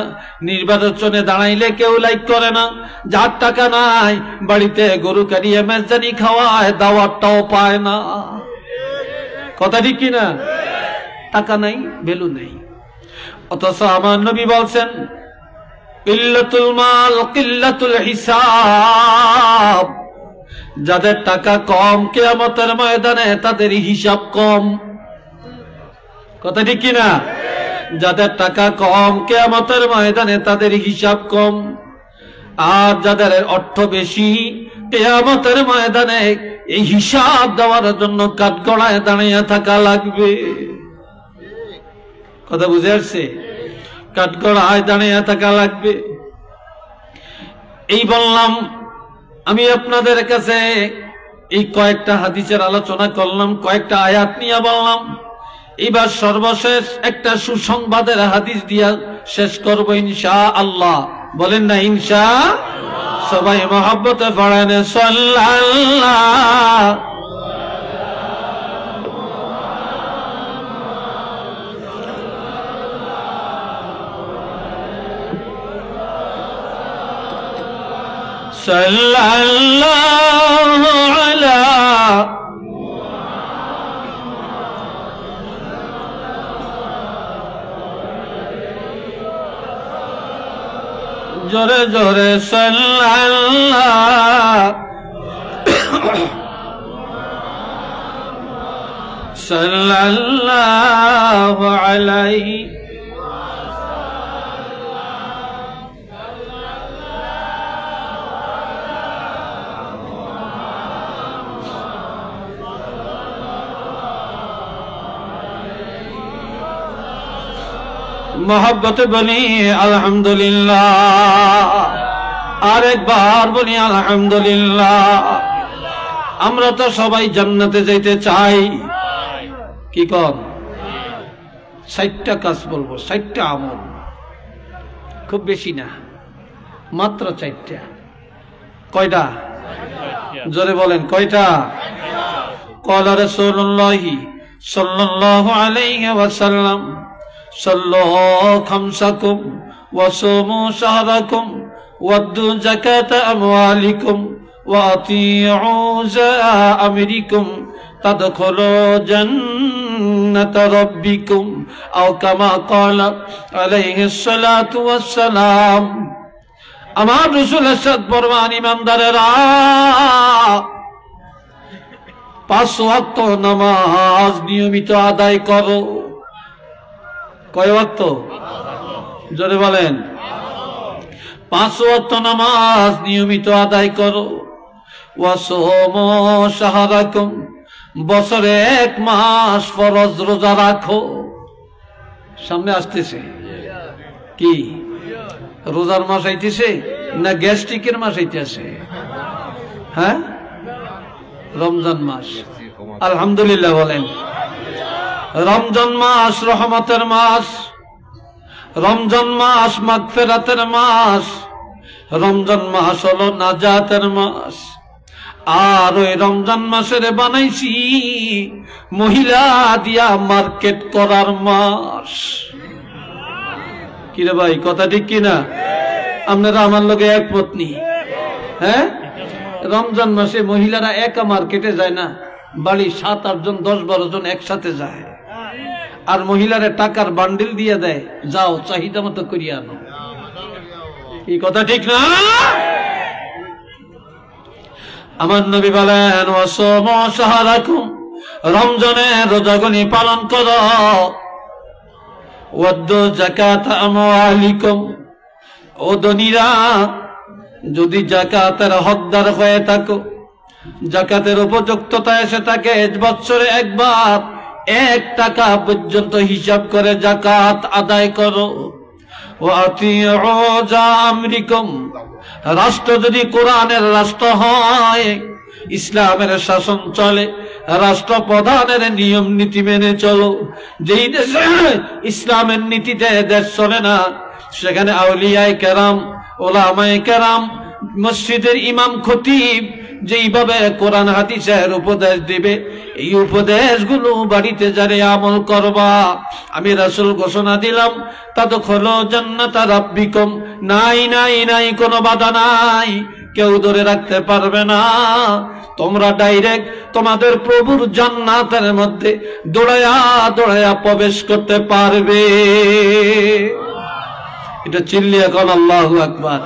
নির্বাচনে দাঁড়াইলে কেউ লাইক করে না, যার টাকা নাই বাড়িতে গরু কারিয়ে মেজদানি খাওয়ায়, দাওয়াতটাও পায় না। কথা ঠিক কিনা? টাকা নাই, ভ্যালু নেই। অথচ আমার নবী বলছেন কিল্লাতুল মাল কিল্লাতুল হিসাব, যাদের টাকা কম কিয়ামতের ময়দানে তাদের হিসাব কম। কথা ঠিক কিনা? যাদের টাকা কম কিয়ামতের ময়দানে তাদের হিসাব কম, আর যাদের অর্থ বেশি কিয়ামতের ময়দানে এই হিসাব দেওয়ার জন্য কাঠগড়ায় দাঁড়িয়ে থাকা লাগবে। কথা বুঝে আসছে? কাঠগড়ায় দাঁড়িয়ে থাকা লাগবে। এই বললাম, আমি আপনাদের কাছে এই কয়েকটা হাদিসের আলোচনা করলাম, কয়েকটা আয়াত নিয়ে বললাম। এবার সর্বশেষ একটা সুসংবাদের হাদিস দিয়া শেষ করবো ইনশাআল্লাহ। বলেন না ইনশাআল্লাহ? সবাই মহব্বতে পড়েন সাল্লাল্লাহ। সাল্লাল্লাহু আলা জোরে জোরে সাল্লাল্লাহ সাল্লাল্লাহু আলাইহি मोहब्बत बनी अल्हम्दुलिल्लाह। आरेकबार बनी अल्हम्दुलिल्लाह। আমরা তো সবাই জান্নাতে যাইতে চাই, কি কর? 60টা কাজ বলবো, 60টা আমল, খুব বেশি না, মাত্র 4টা। কয়টা? জোরে বলেন কয়টা? ক্বালা রাসূলুল্লাহি সাল্লাল্লাহু আলাইহি ওয়াসাল্লাম সল্লু খামসাকুম ওয়াসুমু শাহরাকুম ওয়াদ্দু যাকাত আমওয়ালিকুম ওয়াতিউ আমরিকুম তাদখুলু জান্নাত রাব্বিকুম আও কামা ক্বালা আলাইহিস সালাতু ওয়াসসালাম। আমার রাসূল ইরশাদ ফরমান, ইমানদারেরা 5 ওয়াক্ত নামাজ নিয়মিত আদায় করো। কয় ওয়াক্ত? জোরে বলেন। 5 ওয়াক্ত নামাজ নিয়মিত আদায় করো। ওয়াসুমু শাহরাকুম, বছরে 1 মাস ফরজ রোজা রাখো। সামনে আসতেছে কি? রোজার মাস আইতেছে না গ্যাস্ট্রিকের মাস আইতেছে? হ্যাঁ, রমজান মাস। আলহামদুলিল্লাহ বলেন। রমজান মাস রহমতের মাস, রমজান মাস মাগফিরাতের মাস, রমজান মাস হলো নাজাতের মাস। আর ওই রমজান মাসের বানাইছি মহিলা দিয়া মার্কেট করার মাস। কিরে ভাই, কথা ঠিক কিনা? আপনারা আমার লগে এক পত্নী? হ্যাঁ, রমজান মাসে মহিলারা একা মার্কেটে যায় না, বাড়ি 7-8 জন 10-12 জন একসাথে যায়, আর মহিলারা টাকার বান্ডিল দিয়ে দেয়, যাও চাহিদা মতো করিয়া আনো। এই কথা ঠিক না? আমার নবী বলেন, ওয়াসুমু শাহরাকুম, রমজানের রোজাগুনি পালন করো। ওয়াদ্দু যাকাত আমওয়ালিকুম, ও ধনীরা, যদি যাকাতের হকদার হয়ে থাকো, যাকাতের উপযুক্ততা এসে থাকে, বছরে একবার 1 টাকা পর্যন্ত হিসাব করে যাকাত আদায় করো। ওয়াতিউ আমরিকুম, রাষ্ট্র যদি কোরআনের রাষ্ট্র হয়, ইসলামের শাসন চলে, রাষ্ট্রপ্রধানের নিয়ম নীতি মেনে চলো। যেই দেশে ইসলামের নীতিতে দেশ চলে না, সেখানে আউলিয়ায়ে কেরাম, ওলামায়ে কেরাম মসজিদের ইমাম খতিব যেইভাবে কোরআন হাদিসের উপদেশ দিবে, এই উপদেশগুলো বাড়িতে যারে আমল করবা, আমি রাসূল ঘোষণা দিলাম তাদখুলু জান্নাতা রাব্বিকুম, নাই নাই নাই, কোনো বাধা নাই, কেউ ধরে রাখতে পারবে না, তোমরা ডাইরেক্ট তোমাদের প্রভুর জান্নাতের মধ্যে দৌড়ায়া দৌড়ায়া প্রবেশ করতে পারবে। এটা চিল্লিয়া কোন আল্লাহু আকবার।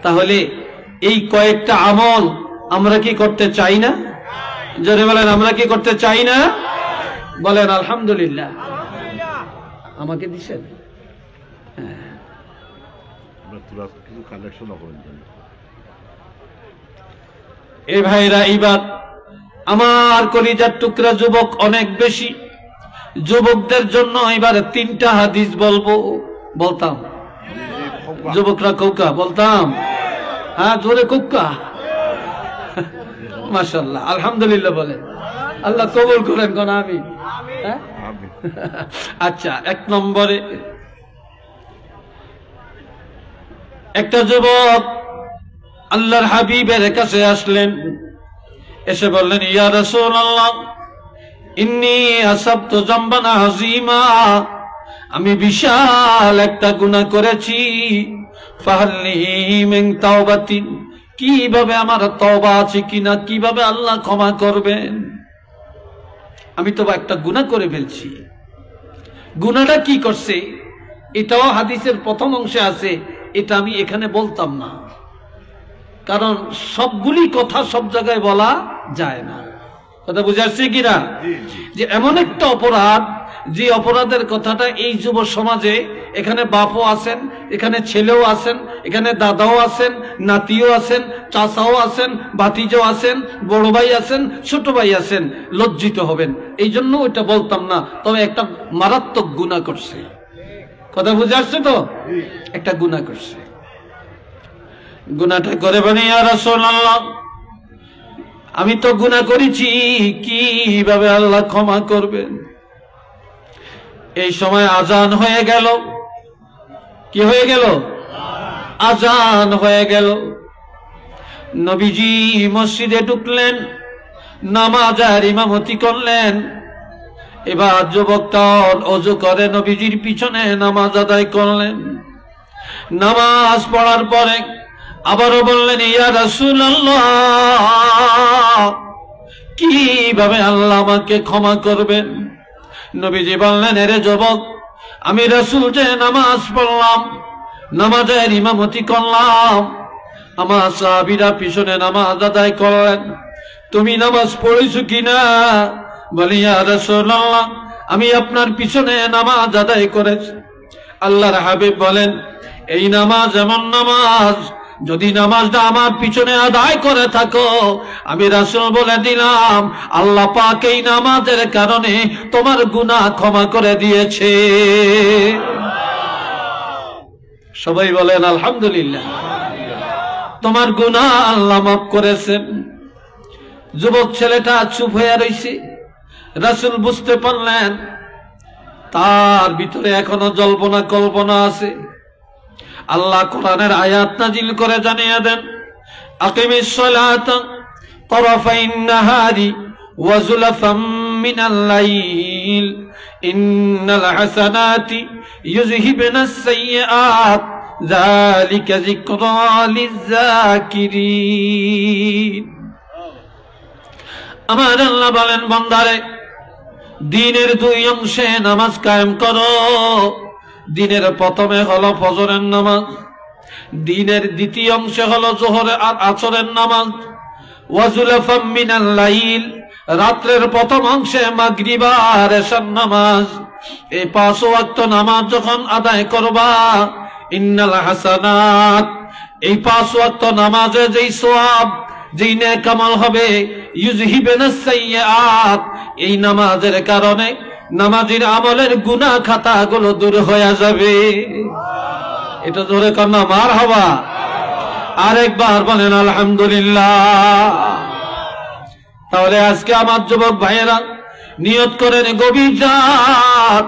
তাহলে এই কয়েকটা আমল আমরা কি করতে চাই না? জোরে বলেন, আমরা কি করতে চাই না? বলেন আলহামদুলিল্লাহ। আমাকে দিছেন? এ ভাইরা, এইবার আমার কলিজার টুকরা যুবক অনেক বেশি, যুবকদের জন্য এবার 3টা হাদিস বলবো। বলতাম যুবকরা কৌকা বলতাম, হ্যাঁ জোরে কৌকা। মাশাআল্লাহ, আলহামদুলিল্লাহ বলেন, আল্লাহ কবুল করেন কোন আমি। আচ্ছা, 1 নম্বরে একটা যুবক আল্লাহর হাবিবের কাছে আসলেন, এসে বললেন, ইয়া রাসূলুল্লাহ ইন্নী আসাবতু যামবান আযীমা, আমি বিশাল একটা গুনাহ করেছি, ফাহাল্লি মিন তাওবাতিন, কিভাবে আমার তওবা আছে কিনা, কিভাবে আল্লাহ ক্ষমা করবেন? আমি তো একটা গুনাহ করে ফেলছি। গুনাহটা কি করছে এটাও হাদিসের প্রথম অংশে আছে, এটা আমি এখানে বলতাম না, কারণ সবগুলি কথা সব জায়গায় বলা যায় না। কথা বুঝাচ্ছি কিনা? যে এমন একটা অপরাধ, যে অপরাধের কথাটা এই যুব সমাজে, এখানে বাপও আছেন, এখানে ছেলেও আছেন, এখানে দাদাও আছেন, নাতিও আছেন, চাচাও আছেন, ভাতিজাও আছেন, বড় ভাই আছেন, ছোট ভাই আছেন, লজ্জিত হবেন, এই জন্য ওইটা বলতাম না। তবে একটা মারাত্মক গুনাহ করছে। কথা বুঝে আসছে তো? একটা গুনাহ করছে। গুনাহটা করে বলে, ইয়া রাসূলুল্লাহ আমি তো গুনাহ করেছি, কিভাবে আল্লাহ ক্ষমা করবেন? এই সময় আজান হয়ে গেল। কি হয়ে গেল? আজান হয়ে গেল। নবীজি মসজিদে ঢুকলেন, নামাজের ইমামতি করলেন। এবার যুবকটা ওযু করে নবীজির পিছনে নামাজ আদায় করলেন। নামাজ পড়ার পরে আবারও বললেন, ইয়া রাসূলুল্লাহ কিভাবে আল্লাহ আমাকে ক্ষমা করবেন? নবীজি বললেন, এরে যুবক, আমি রাসূল যে নামাজ পড়লাম, নামাজের ইমামতি করলাম, আমার সাহাবীরা পিছনে নামাজ আদায় করলেন, তুমি নামাজ পড়েছো কিনা? বলি, ইয়া রাসূলুল্লাহ আমি আপনার পিছনে নামাজ আদায় করেছি। আল্লাহর হাবিব বলেন, এই নামাজ এমন নামাজ, যদি নামাজটা আমার পিছনে আদায় করে থাকো, আমি রাসূল বলে দিলাম আল্লাহ পাক এই নামাজের কারণে তোমার গুনাহ ক্ষমা করে দিয়েছে। সবাই বলেন আলহামদুলিল্লাহ। তোমার গুনাহ আল্লাহ মাফ করেছেন। যুবক ছেলেটা চুপ হয়ে রইছে। রাসূল বুঝতে পারলেন তার ভিতরে এখনো জল্পনা কল্পনা আছে। আল্লাহ কোরআনের আয়াত নাজিল করে জানিয়ে দেন, আকিমিস সালাতা তারাফাইন নাহারি ওয়া যুলাফাম মিনাল লাইল ইন্নাল হাসানাতি ইউযহিবুনাস সাইয়্যাত যালিকা যিকরা লিয-যাকিরিন। আমার আল্লাহ বলেন, বান্দারে দিনের 2 অংশে নামাজ কায়েম করো। দিনের প্রথমে হলো ফজরের নামাজ, দিনের দ্বিতীয় অংশে হলো যোহর আর আসরের নামাজ। ওয়াজুলাফাম মিনাল লাইল, রাত্রের প্রথম অংশে মাগরিব আর এশার নামাজ। এই 5 ওয়াক্ত নামাজ যখন আদায় করবা, ইন্নাল হাসানাত, এই 5 ওয়াক্ত নামাজে যেই সওয়াব, যেই নেক আমল হবে, ইউযহিবুনাস সাইয়্যাত, এই নামাজের কারণে নামাজের আমলের গুনাহ খাতাগুলো দূর হয়ে যাবে। এটা জোরে কান্না মারহাবা। আরেকবার বলেন আলহামদুলিল্লাহ। তাহলে আজকে আমার যুবক ভাইয়েরা নিয়ত করেন, গভীর রাত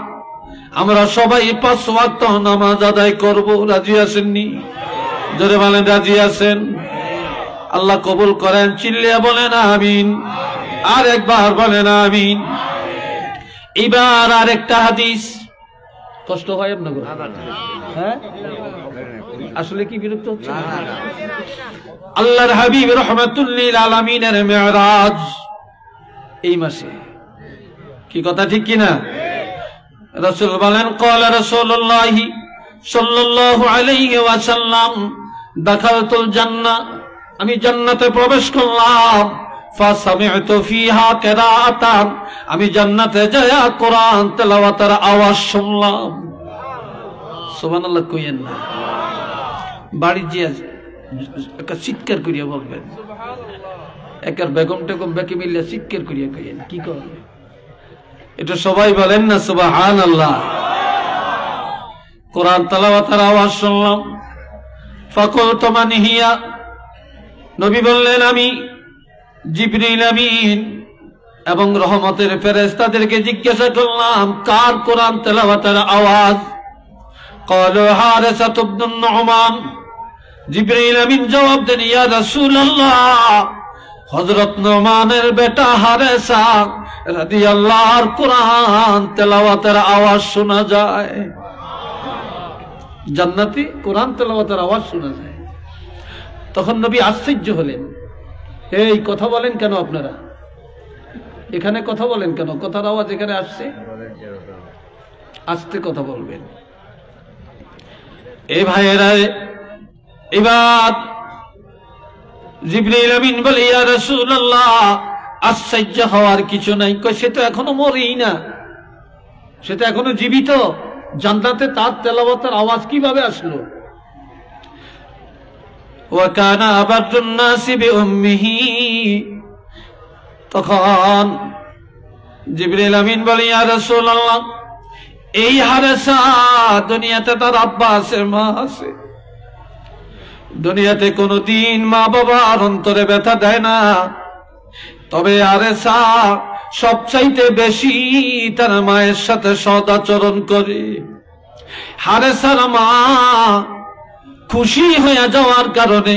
আমরা সবাই 5 ওয়াক্ত নামাজ আদায় করব। রাজি আছেননি? জোরে বলেন রাজি আছেন? আল্লাহ কবুল করেন। চিল্লিয়া বলেন আমিন। আর একবার বলেন আমিন। এবার আরেকটা হাদিস। কষ্ট হয় আপনাদের? হ্যাঁ, আসলে কি বিরক্ত হচ্ছে? আল্লাহর হাবিব রাহমাতুল লিল আলামিনের মিরাজ এই মাসে, কি কথা ঠিক কিনা? রাসূল বলেন ক্বালা রাসূলুল্লাহ সাল্লাল্লাহু আলাইহি ওয়াসাল্লাম দাখালতুল জান্নাহ, আমি জান্নাতে প্রবেশ করলাম। ফাসামি'তু ফিহা কিরাআতান, আমি জান্নাতে যায়া কোরআন তেলাওয়াতের আওয়াজ শুনলাম। সুবহানাল্লাহ কইেন না, বাড়ি যে একটা চিৎকার করিয়া বলবেন। একার বেগম টেগম বেকে মিলিয়া চিৎকার করিয়া কইেন, কি করবে এটা সবাই বলেন না সুবহানাল্লাহ। কোরআন তেলাওয়াতের আওয়াজ শুনলাম। ফাকুলতু মান হিয়া, নবী বললেন আমি জিবরিল আমিন এবং রহমতের ফেরেশতাদেরকে জিজ্ঞাসা করলাম কার কোরআন তেলাওয়াতের আওয়াজ? ক্বালু হারিসা ইবনে নুমান। জিবরিল আমিন জবাব দেন ইয়া রাসূলুল্লাহ, হযরত নুমানের বেটা হারিসা রাদিয়াল্লাহর কোরআন তেলাওয়াতের আওয়াজ শোনা যায়। জান্নাতে কোরআন তেলাওয়াতের আওয়াজ শোনা যায়। তখন নবী আশ্চর্য হলেন, এই কথা বলেন কেন আপনারা? এখানে কথা বলেন কেন? কথার আওয়াজ এখানে আসছে, আস্তে কথা বলবেন। এই ভাইয়েরা, এবার জিবরিল আমিন বলে ইয়া রাসূলুল্লাহ, আশ্চর্য হওয়ার কিছু নাই। কই সে তো এখনো মরেই না, সে তো এখনো জীবিত। জান্নাতে তার তেলাওয়াতের আওয়াজ কিভাবে আসলো? ওয়া কানা আবাদুন নাসি বিউম্মিহি। তখন জিবরিল আমিন বলে ইয়া রাসূলুল্লাহ, এই হারিসা দুনিয়াতে তার আব্বা আছে, মা আছে। দুনিয়াতে কোনদিন মা বাবার অন্তরে ব্যথা দেয় না, তবে হারিসা সবচাইতে বেশি তার মায়ের সাথে সদাচরণ করে। হারিসার মা খুশি হয়ে যাওয়ার কারণে,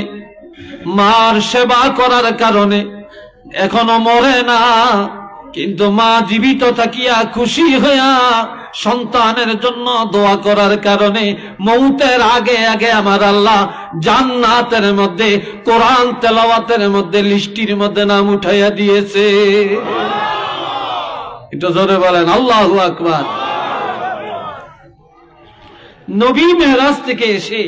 মার সেবা করার কারণে এখনো মরে না, কিন্তু মা জীবিত থাকিয়া খুশি হইয়া সন্তানের জন্য দোয়া করার কারণে মৌতের আগে আগে আমার আল্লাহ জান্নাতের মধ্যে কোরআন তেলাওয়াতের মধ্যে লিস্টির মধ্যে নাম উঠাইয়া দিয়েছে। এটা জোরে বলেন আল্লাহু আকবার। নবী মেরাজ থেকে এসে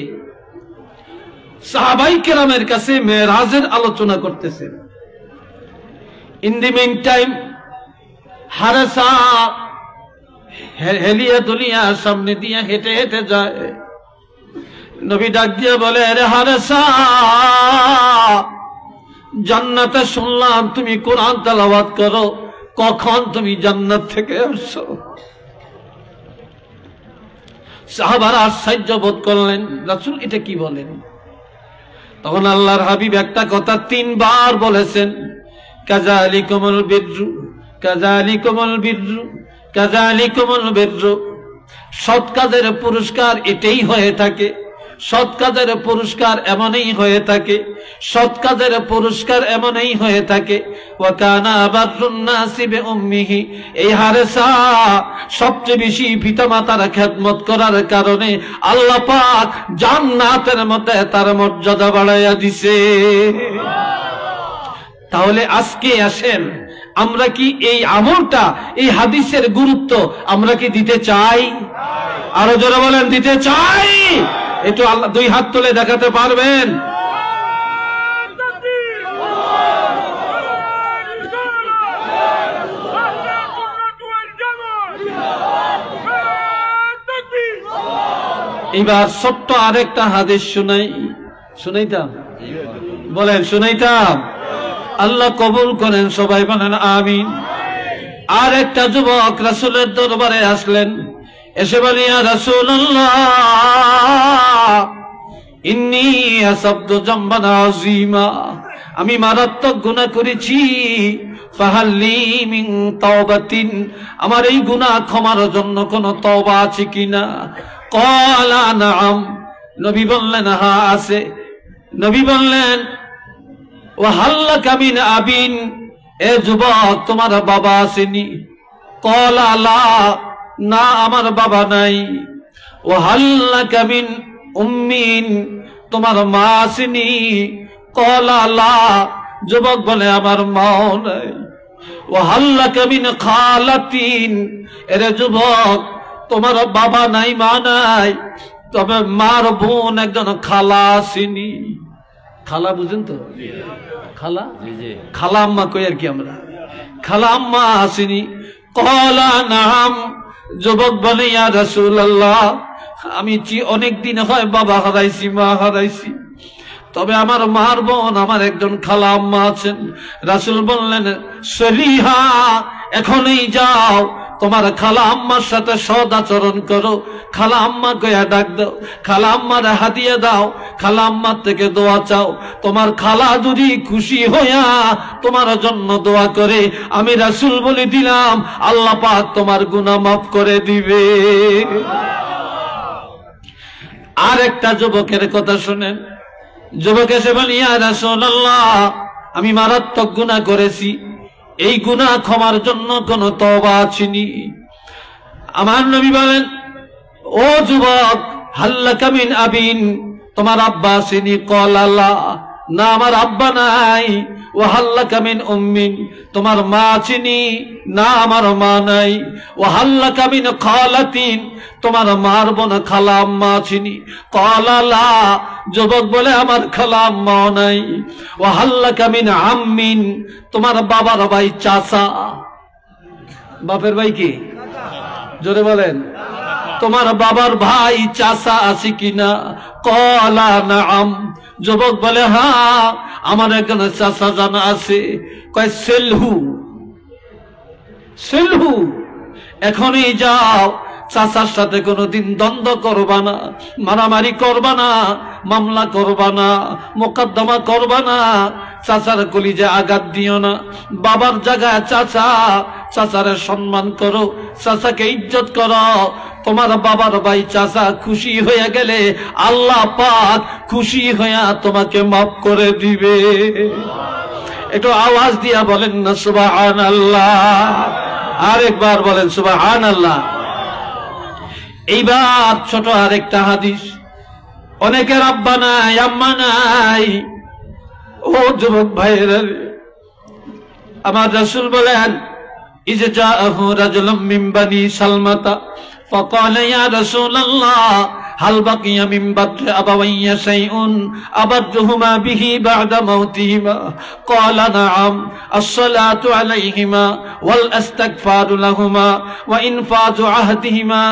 সাহাবাই কেরামের কাছে মেরাজের আলোচনা করতেছেন। ইন দি মেইন টাইম হারিসা হেলিয়া দুলিয়া সামনে দিয়া হেঁটে হেঁটে যায়। নবী ডাক দিয়ে বলে, আরে হারিসা, জান্নাতে শুনলাম তুমি কোরআন তেলাওয়াত করো, কখন তুমি জান্নাত থেকে আসছো? সাহাবারা আশ্চর্য বোধ করলেন, রাসূল এটা কি বলেন? তখন আল্লাহর হাবিব একটা কথা 3 বার বলেছেন, কাযালিকুমুল বিররু, কাযালিকুমুল বিররু, কাযালিকুমুল বিররু। সৎ কাজের পুরস্কার এটাই হয়ে থাকে, সৎ কাজের পুরস্কার এমনই হয়ে থাকে, সৎ কাজের পুরস্কার এমনই হয়ে থাকে। ওয়া কানা আবারুন নাসি বিউম্মিহি, এই হারিসা সবচেয়ে বেশি পিতামাতার খেদমত করার কারণে আল্লাহ পাক জান্নাতের মধ্যে তার মর্যাদা বাড়াইয়া দিছে। তাহলে আজকে আসেন, আমরা কি এই আমলটা, এই হাদিসের গুরুত্ব আমরা কি দিতে চাই? আরো জোরে বলেন, দিতে চাই। একটু আল্লাহ 2 হাত তুলে দেখাতে পারবেন? এবার ছোট্ট আরেকটা হাদিস শুনাইতাম, বলেন শুনাইতাম। আল্লাহ কবুল করেন, সবাই বলেন আমিন। আর একটা যুবক রাসূলের দরবারে আসলেন, এসে বলে ইয়া রাসূলুল্লাহ, ইন্নী আসাবতু যামবান আযীমা, আমি মারাত্মক গুনাহ করেছি। ফাহাল্লি মিন তাওবাতিন, আমার এই গুনাহ ক্ষমার জন্য কোন তওবা আছে কিনা? ক্বালা নাআম, নবী বললেন হ্যাঁ আছে। নবী বললেন ওয়াহাল্লাকা মিন আবিন, এ যুবক তোমার বাবা আসেনি? ক্বালা লা, না আমার বাবা নাই। ওয়াহাল্লাকা মিন উম্মিন, তোমার মা আসেনি? ক্বালা লা, যুবক বলে আমার মাও নাই। ওয়াহাল্লাকা মিন খালাতিন, এরে যুবক তোমার বাবা নাই মা নাই, তবে মার বোন একজন খালা আসেনি। খালা বুঝেন তো? খালা, খালা আম্মা কই আর কি আমরা, খালা আম্মা আসেনি। ক্বালা নাম, যুবক বলে ইয়া রাসূলুল্লাহ আমি অনেক দিন হয় বাবা হারাইছি মা হারাইছি, তবে আমার মার বোন আমার একজন খালা আম্মা আছেন। রাসূল বললেন সলিহা, এখনই যাও তোমার খালা আম্মার সাথে সদ আচরণ করো, খালা আম্মা কইয়া ডাক দাও, খালা আম্মার হাদিয়া দাও, খালা আম্মার থেকে দোয়া চাও। তোমার খালা যদি খুশি হইয়া তোমার জন্য দোয়া করে, আমি রাসূল বলে দিলাম আল্লাহ পাক তোমার গুনাহ মাফ করে দিবে। আর একটা যুবকের কথা শুনেন। যুবক এসে বলে ইয়া রাসূলুল্লাহ আমি মারাত্মক গুনাহ করেছি, এই গুনাহ ক্ষমার জন্য কোন তওবা আছেনি? আমার নবী বলেন ও যুবক হাল্লাকা মিন আবিন, তোমার আব্বা আসেনি? ক্বালা লা, না আমার আব্বা নাই। ওয়াহাল্লাকা মিন উম্মিন, তোমার মা আসেনি? না আমার মা নাই। ওয়াহাল্লাকা মিন খালাতিন, তোমার মার বোন খালা আম্মা আসেনি? ক্বালা লা, যুবক বলে আমার খালা আম্মাও নাই। ওয়াহাল্লাকা মিন আম্মিন, তোমার বাবার ভাই চাচা, বাপের ভাই কি জোরে বলেন, তোমার বাবার ভাই চাচা আছে কিনা? ক্বালা নাআম, যুবক বলে হ্যাঁ আমার এখানে চাচা জানা আছে। কয় সেলহু, সেলহু, এখনই যাও, চাচার সাথে কোনোদিন দ্বন্দ্ব করবা না, মারামারি করবা না, মামলা করবা না, মোকদ্দমা করবা না, চাচার কলিজে আঘাত দিও না। বাবার জায়গায় চাচা, চাচারে সম্মান করো, চাচাকে ইজ্জত করো। তোমার বাবার ভাই চাচা খুশি হয়ে গেলে আল্লাহ পাক খুশি হইয়া তোমাকে মাফ করে দিবে। একটু আওয়াজ দিয়া বলেন না সুবহানাল্লাহ, আরেকবার বলেন সুবহানাল্লাহ। এইবার ছোট আরেকটা হাদিস। অনেকের আব্বা নাই আম্মা নাই। ও যুবক ভাইয়েরা, আমার রাসূল বলেন ইযা জাআহু রাজুলুম মিন বানি সালমাতা ফাকালা ইয়া রাসূলুল্লাহ হাল বাকিয়া মিন বাদরি আবাওয়াইয়া শাইউন আবাদুহুমা বিহি বা'দা মাউতিহিমা? ক্বালা নাআম, আস-সালাতু আলাইহিমা ওয়াল ইস্তিগফারু লাহুমা ওয়া ইনফাযু আহদিহিমা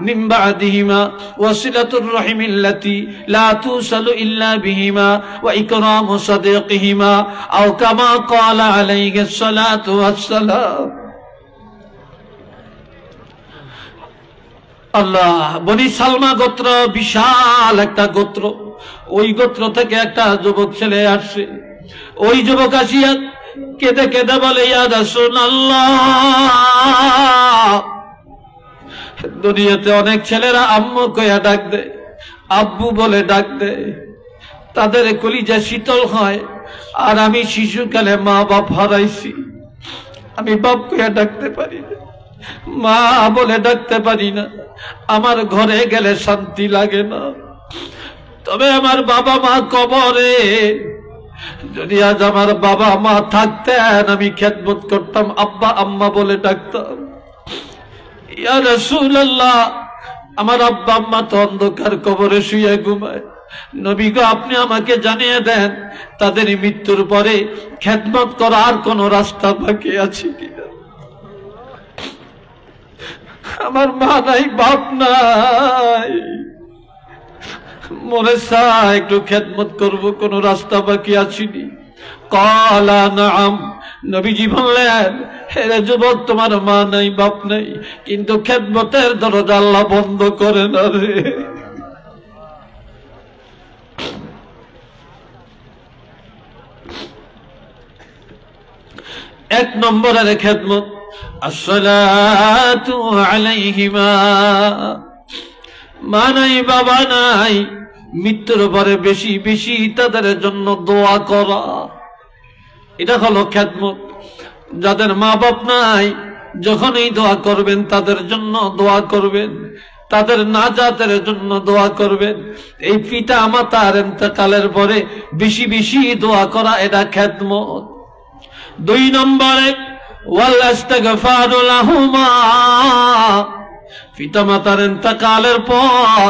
মিন বা'দিহিমা ওয়া সিলাতুর রাহিমিল্লাতী লা তুসালু ইল্লা বিহিমা ওয়া ইকরামু সাদিকিহিমা আও কামা ক্বালা আলাইহিস সালাতু ওয়াস সালাম। আল্লাহ, বনি সালমা গোত্র বিশাল একটা গোত্র। ওই গোত্র থেকে একটা যুবক ছেলে আসছে। ওই যুবক আসিয়া কেঁদে কেঁদে বলে ইয়া রাসূলুল্লাহ, দুনিয়াতে অনেক ছেলেরা আম্মু কইয়া ডাক দেয়, আব্বু বলে ডাক দেয়, তাদের কলিজা শীতল হয়। আর আমি শিশুকালে মা বাপ হারাইছি, আমি বাপ কইয়া ডাকতে পারি না, মা বলে ডাকতে পারি না, আমার ঘরে গেলে শান্তি লাগে না। তবে আমার বাবা মা কবরে, যদি আজ আমার বাবা মা থাকতেন আমি খেদমত করতাম, আব্বা আম্মা বলে ডাকতাম। ইয়া রাসূলুল্লাহ, আমার আব্বা আম্মা তো অন্ধকার কবরে শুয়ে ঘুমায়, নবী গো আপনি আমাকে জানিয়ে দেন তাদের মৃত্যুর পরে খেদমত করার কোন রাস্তা বাকি আছে কিনা? আমার মা নাই বাপ নাই, মনে চায় একটু খেদমত করব, কোন রাস্তা বাকি আছিনি? ক্বালা নাআম, নবীজি বললেন হে যুবক তোমার মা নাই বাপ নাই, কিন্তু খেদমতের দরজা আল্লাহ বন্ধ করে না রে। এক নম্বরের খেদমত আসসালাতু আলাইহিমা। মা নাই বাবা নাই, মৃত্যুর পরে বেশি বেশি তাদের জন্য দোয়া করা, এটা হলো খেদমত। যাদের মা বাপ নাই, যখনই দোয়া করবেন তাদের জন্য দোয়া করবেন, তাদের নাজাতের জন্য দোয়া করবেন। এই পিতা মাতার ইন্তেকালের পরে বেশি বেশি দোয়া করা, এটা খেদমত। 2 নম্বরে ওয়াল ইস্তিগফারু লাহুমা, পিতা মাতার ইন্তেকালের পর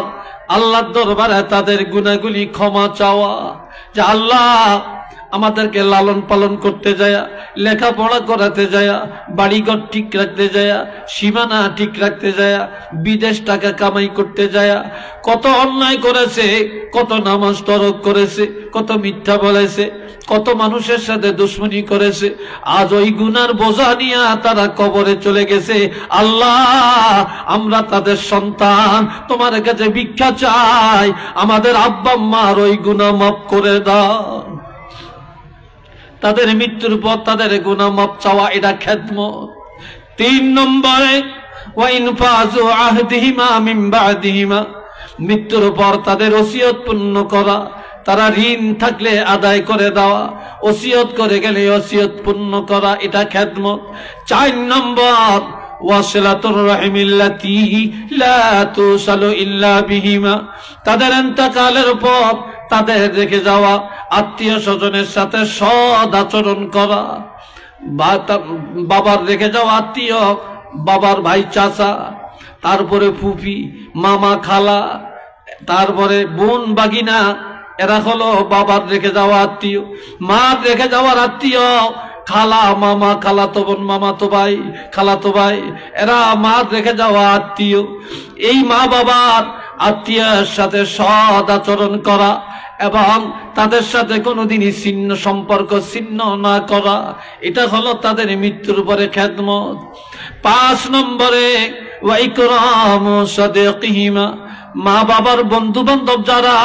আল্লাহর দরবারে তাদের গুনাহগুলি ক্ষমা চাওয়া, যে আল্লাহ আমাদেরকে লালন পালন করতে যায়, লেখাপড়া করাতে যায়, বাড়িঘর ঠিক রাখতে যায়, সীমানা ঠিক রাখতে যায়, বিদেশ টাকা কামাই করতে যায়, কত অন্যায় করেছে, কত নামাজ তরক করেছে, কত মিথ্যা বলেছে, কত মানুষের সাথে দুশ্মনী করেছে। আজ ওই গুনার বোঝা নিয়ে তারা কবরে চলে গেছে। আল্লাহ, আমরা তাদের সন্তান, তোমার কাছে ভিক্ষা চাই, আমাদের আব্বা আম্মার ওই গুনাহ মাফ করে দাও। তাদের মৃত্যুর পর তাদের গুনাহ মাফ চাওয়া, এটা খেদমত। 3 নম্বরে ওয়া ইনফাযু আহদিহিমা মিন বা'দিহিমা, মৃত্যুর পর তাদের ওসিয়ত পূর্ণ করা, তারা ঋণ থাকলে আদায় করে দেওয়া, ওসিয়ত করে গেলে ওসিয়ত পূর্ণ করা, এটা খেদমত। 4 নম্বর ওয়াসিলাতুর রাহিমিল্লাতী লা তুসালু ইল্লা বিহিমা, তাদের ইন্তেকালের পর তাদের রেখে যাওয়া আত্মীয় স্বজনের সাথে সৎ আচরণ করা। বাবার রেখে যাওয়া আত্মীয়, বাবার ভাই চাচা, তারপরে ফুফি, মামা, খালা, তারপরে বোন বাগিনা, এরা হলো বাবার রেখে যাওয়া আত্মীয়। মার রেখে যাওয়ার আত্মীয় খালা, মামা, খালাতো বোন, মামাতো ভাই, খালাতো ভাই, এরা মার রেখে যাওয়া আত্মীয়। এই মা বাবার আত্মীয়ের সাথে সৎ আচরণ করা এবং তাদের সাথে কোনোদিনই ছিন্ন সম্পর্ক ছিন্ন না করা, এটা হলো তাদের মৃত্যুর পরে খেদমত। 5 নম্বরে ওয়া ইকরামু সাদিকিহিমা, মা বাবার বন্ধু বান্ধব যারা,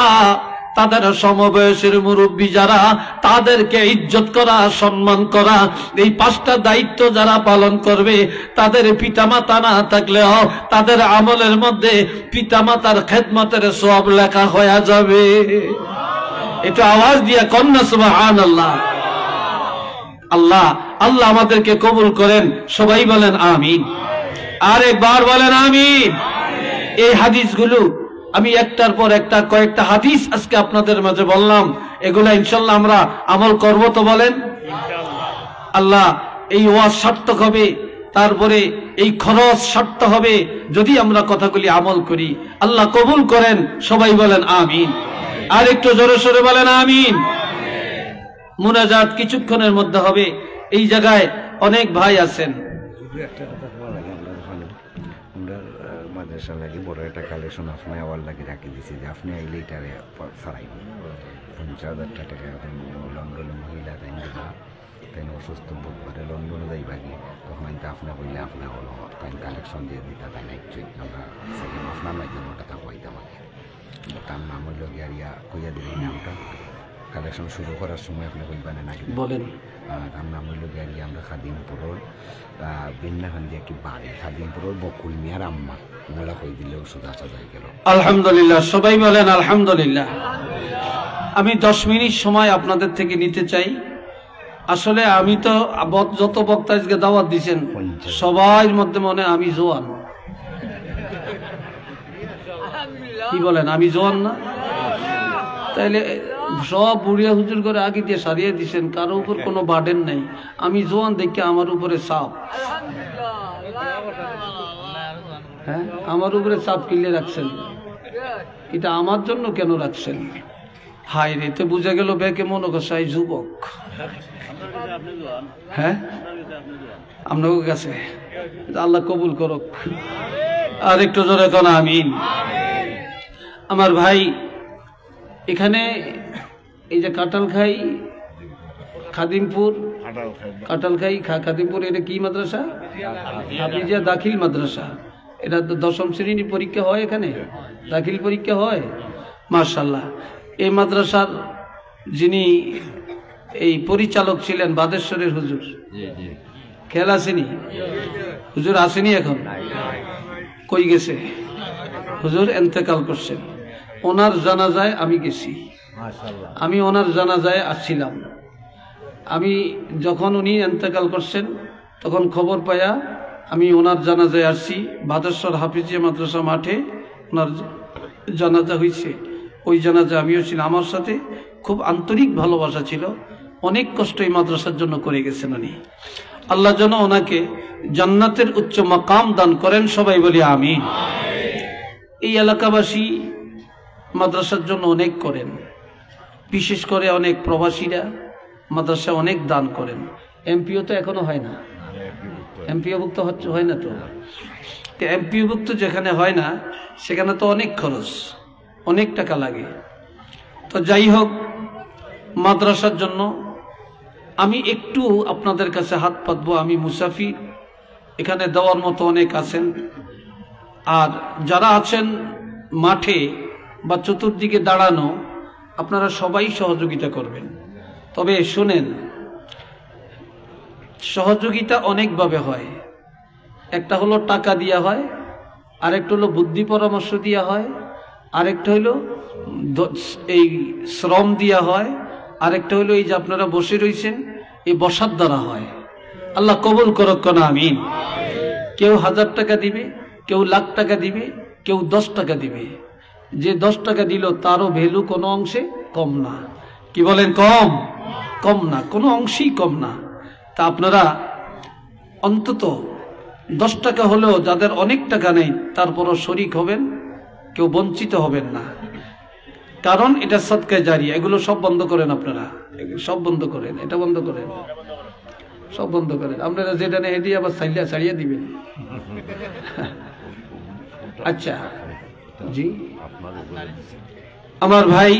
তাদের সমবয়সের মুরব্বী যারা, তাদেরকে ইজ্জত করা, সম্মান করা, এই 5টা দায়িত্ব যারা পালন করবে, তাদের পিতামাতা না থাকলেও তাদের আমলের মধ্যে পিতামাতার খেদমতের সওয়াব লেখা হয়ে যাবে। এটা আওয়াজ দিয়া কন্যা সুবহানাল্লাহ। আল্লাহ আল্লাহ আমাদেরকে কবুল করেন, সবাই বলেন আমিন। আর একবার বলেন আমিন। এই হাদিসগুলো আমি একটার পর একটা কয়েকটা হাদিস আজকে আপনাদের মাঝে বললাম, এগুলা ইনশাল্লাহ আমরা আমল করব, তো বলেন আল্লাহ। এই ওয়াজ সার্থক হবে, তারপরে এই খরচ সার্থক হবে যদি আমরা কথাগুলি আমল করি। আল্লাহ কবুল করেন, সবাই বলেন আমিন। আর একটু জোরে সোরে বলেন আমিন। মুনাজাত কিছুক্ষণের মধ্যে হবে। এই জায়গায় অনেক ভাই আছেন। মাদ্রাসা লাগে বড় একটা কালেকশন আপনি আবার লাগে রাখি দিছি, যে আপনি আইলে এটারে ছাড়াইবেন 50,000 টাকা। এখন লন্ডনে মহিলা তাই না, তাই অসুস্থ বুধবারে লন্ডনে যাইবা গিয়ে, তখন আমি আপনি বললে আপনার হলো তাই কালেকশন দিয়ে দিতে, তাই না একটু আমরা সেকেন্ড আপনার মাধ্যমে টাকা পাইতাম আগে। তার নাম হইল গিয়া কইয়া দিলেন নামটা, কালেকশন শুরু করার সময় আপনি কইবেন নাকি বলেন। তার নাম হইল গিয়া আমরা খাদিমপুরের বিন্যাখান দিয়ে কি বাড়ি, খাদিমপুরের বকুল মিয়ার আম্মা, ওনারা কই দিলে ওষুধ আসা যায় গেল। আলহামদুলিল্লাহ, সবাই বলেন আলহামদুলিল্লাহ। আমি 10 মিনিট সময় আপনাদের থেকে নিতে চাই। আসলে আমি তো যত বক্তা আজকে দাওয়াত দিচ্ছেন সবার মধ্যে মনে আমি জোয়ান, কি বলেন, আমি জোয়ান না? তাইলে সব বুড়িয়া হুজুর করে আগে দিয়ে সারিয়ে দিচ্ছেন, কারো উপর কোনো বার্ডেন নেই। আমি জোয়ান দেখে আমার উপরে চাপ, হ্যাঁ আমার উপরে চাপ কিনলে রাখছেন, এটা আমার জন্য কেন রাখছেন? হায় রে, তো বুঝা গেল ব্যাকে মনে করছাই যুবক। হ্যাঁ আপনার কাছে আল্লাহ কবুল করুক। আর একটু জোরে কোন আমিন। আমার ভাই এখানে এই যে কাটালখাই খাদিমপুর, কাটালখাই খাদিমপুর, এটা কি মাদ্রাসা? হাফিজিয়া দাখিল মাদ্রাসা। এটা 10ম শ্রেণীর পরীক্ষা হয়, এখানে দাখিল পরীক্ষা হয়। মাশাআল্লাহ। এই মাদ্রাসার যিনি এই পরিচালক ছিলেন বাদেশ্বরের হুজুর, খেয়াল আসেনি? হুজুর আসেনি এখন, কই গেছে? হুজুর এন্তেকাল করছেন। ওনার জানাজায় আমি গেছি, আমি ওনার জানাজায় আসছিলাম। আমি যখন উনি ইন্তেকাল করছেন তখন খবর পাইয়া আমি ওনার জানাজায় আসছি। ভাদেশ্বর হাফিজিয়া মাদ্রাসা মাঠে ওনার জানাজা হয়েছে, ওই জানাজা আমিও ছিলাম। আমার সাথে খুব আন্তরিক ভালোবাসা ছিল, অনেক কষ্ট এই মাদ্রাসার জন্য করে গেছেন উনি। আল্লাহ যেন ওনাকে জান্নাতের উচ্চ মাকাম দান করেন, সবাই বলি আমিন। এই এলাকাবাসী মাদ্রাসার জন্য অনেক করেন, বিশেষ করে অনেক প্রবাসীরা মাদ্রাসা অনেক দান করেন। এমপিও তো এখনো হয় না, এমপিওভুক্ত হয় না তো। এমপিওভুক্ত যেখানে হয় না সেখানে তো অনেক খরচ, অনেক টাকা লাগে। তো যাই হোক, মাদ্রাসার জন্য আমি একটু আপনাদের কাছে হাত পাতবো। আমি মুসাফির, এখানে দেওয়ার মতো অনেক আছেন, আর যারা আছেন মাঠে বা চতুর্দিকে দাঁড়ানো, আপনারা সবাই সহযোগিতা করবেন। তবে শুনেন, সহযোগিতা অনেকভাবে হয়। একটা হলো টাকা দিয়া হয়, আরেকটা হলো বুদ্ধি পরামর্শ দিয়া হয়, আরেকটা হলো এই শ্রম দিয়া হয়, আরেকটা হলো এই যে আপনারা বসে রয়েছেন এই বসার দ্বারা হয়। আল্লাহ কবুল করুক না আমিন। কেউ 1000 টাকা দিবে, কেউ লাখ টাকা দিবে, কেউ 10 টাকা দিবে। যে 10 টাকা দিল তারও ভ্যালু কোনো অংশে কম না। কি বলেন? কম না, কোনো অংশেই কম না। তা আপনারা অন্তত 10 টাকা হলেও, যাদের অনেক টাকা নেই তারপরও শরিক হবেন, কেউ বঞ্চিত হবেন না। কারণ এটা সদকায়ে জারিয়া। এগুলো সব বন্ধ করেন, আপনারা সব বন্ধ করেন, এটা বন্ধ করেন, সব বন্ধ করেন। আপনারা যেটা নেই এটি আবার ছাড়িয়ে দিবেন। আচ্ছা জি, আমার ভাই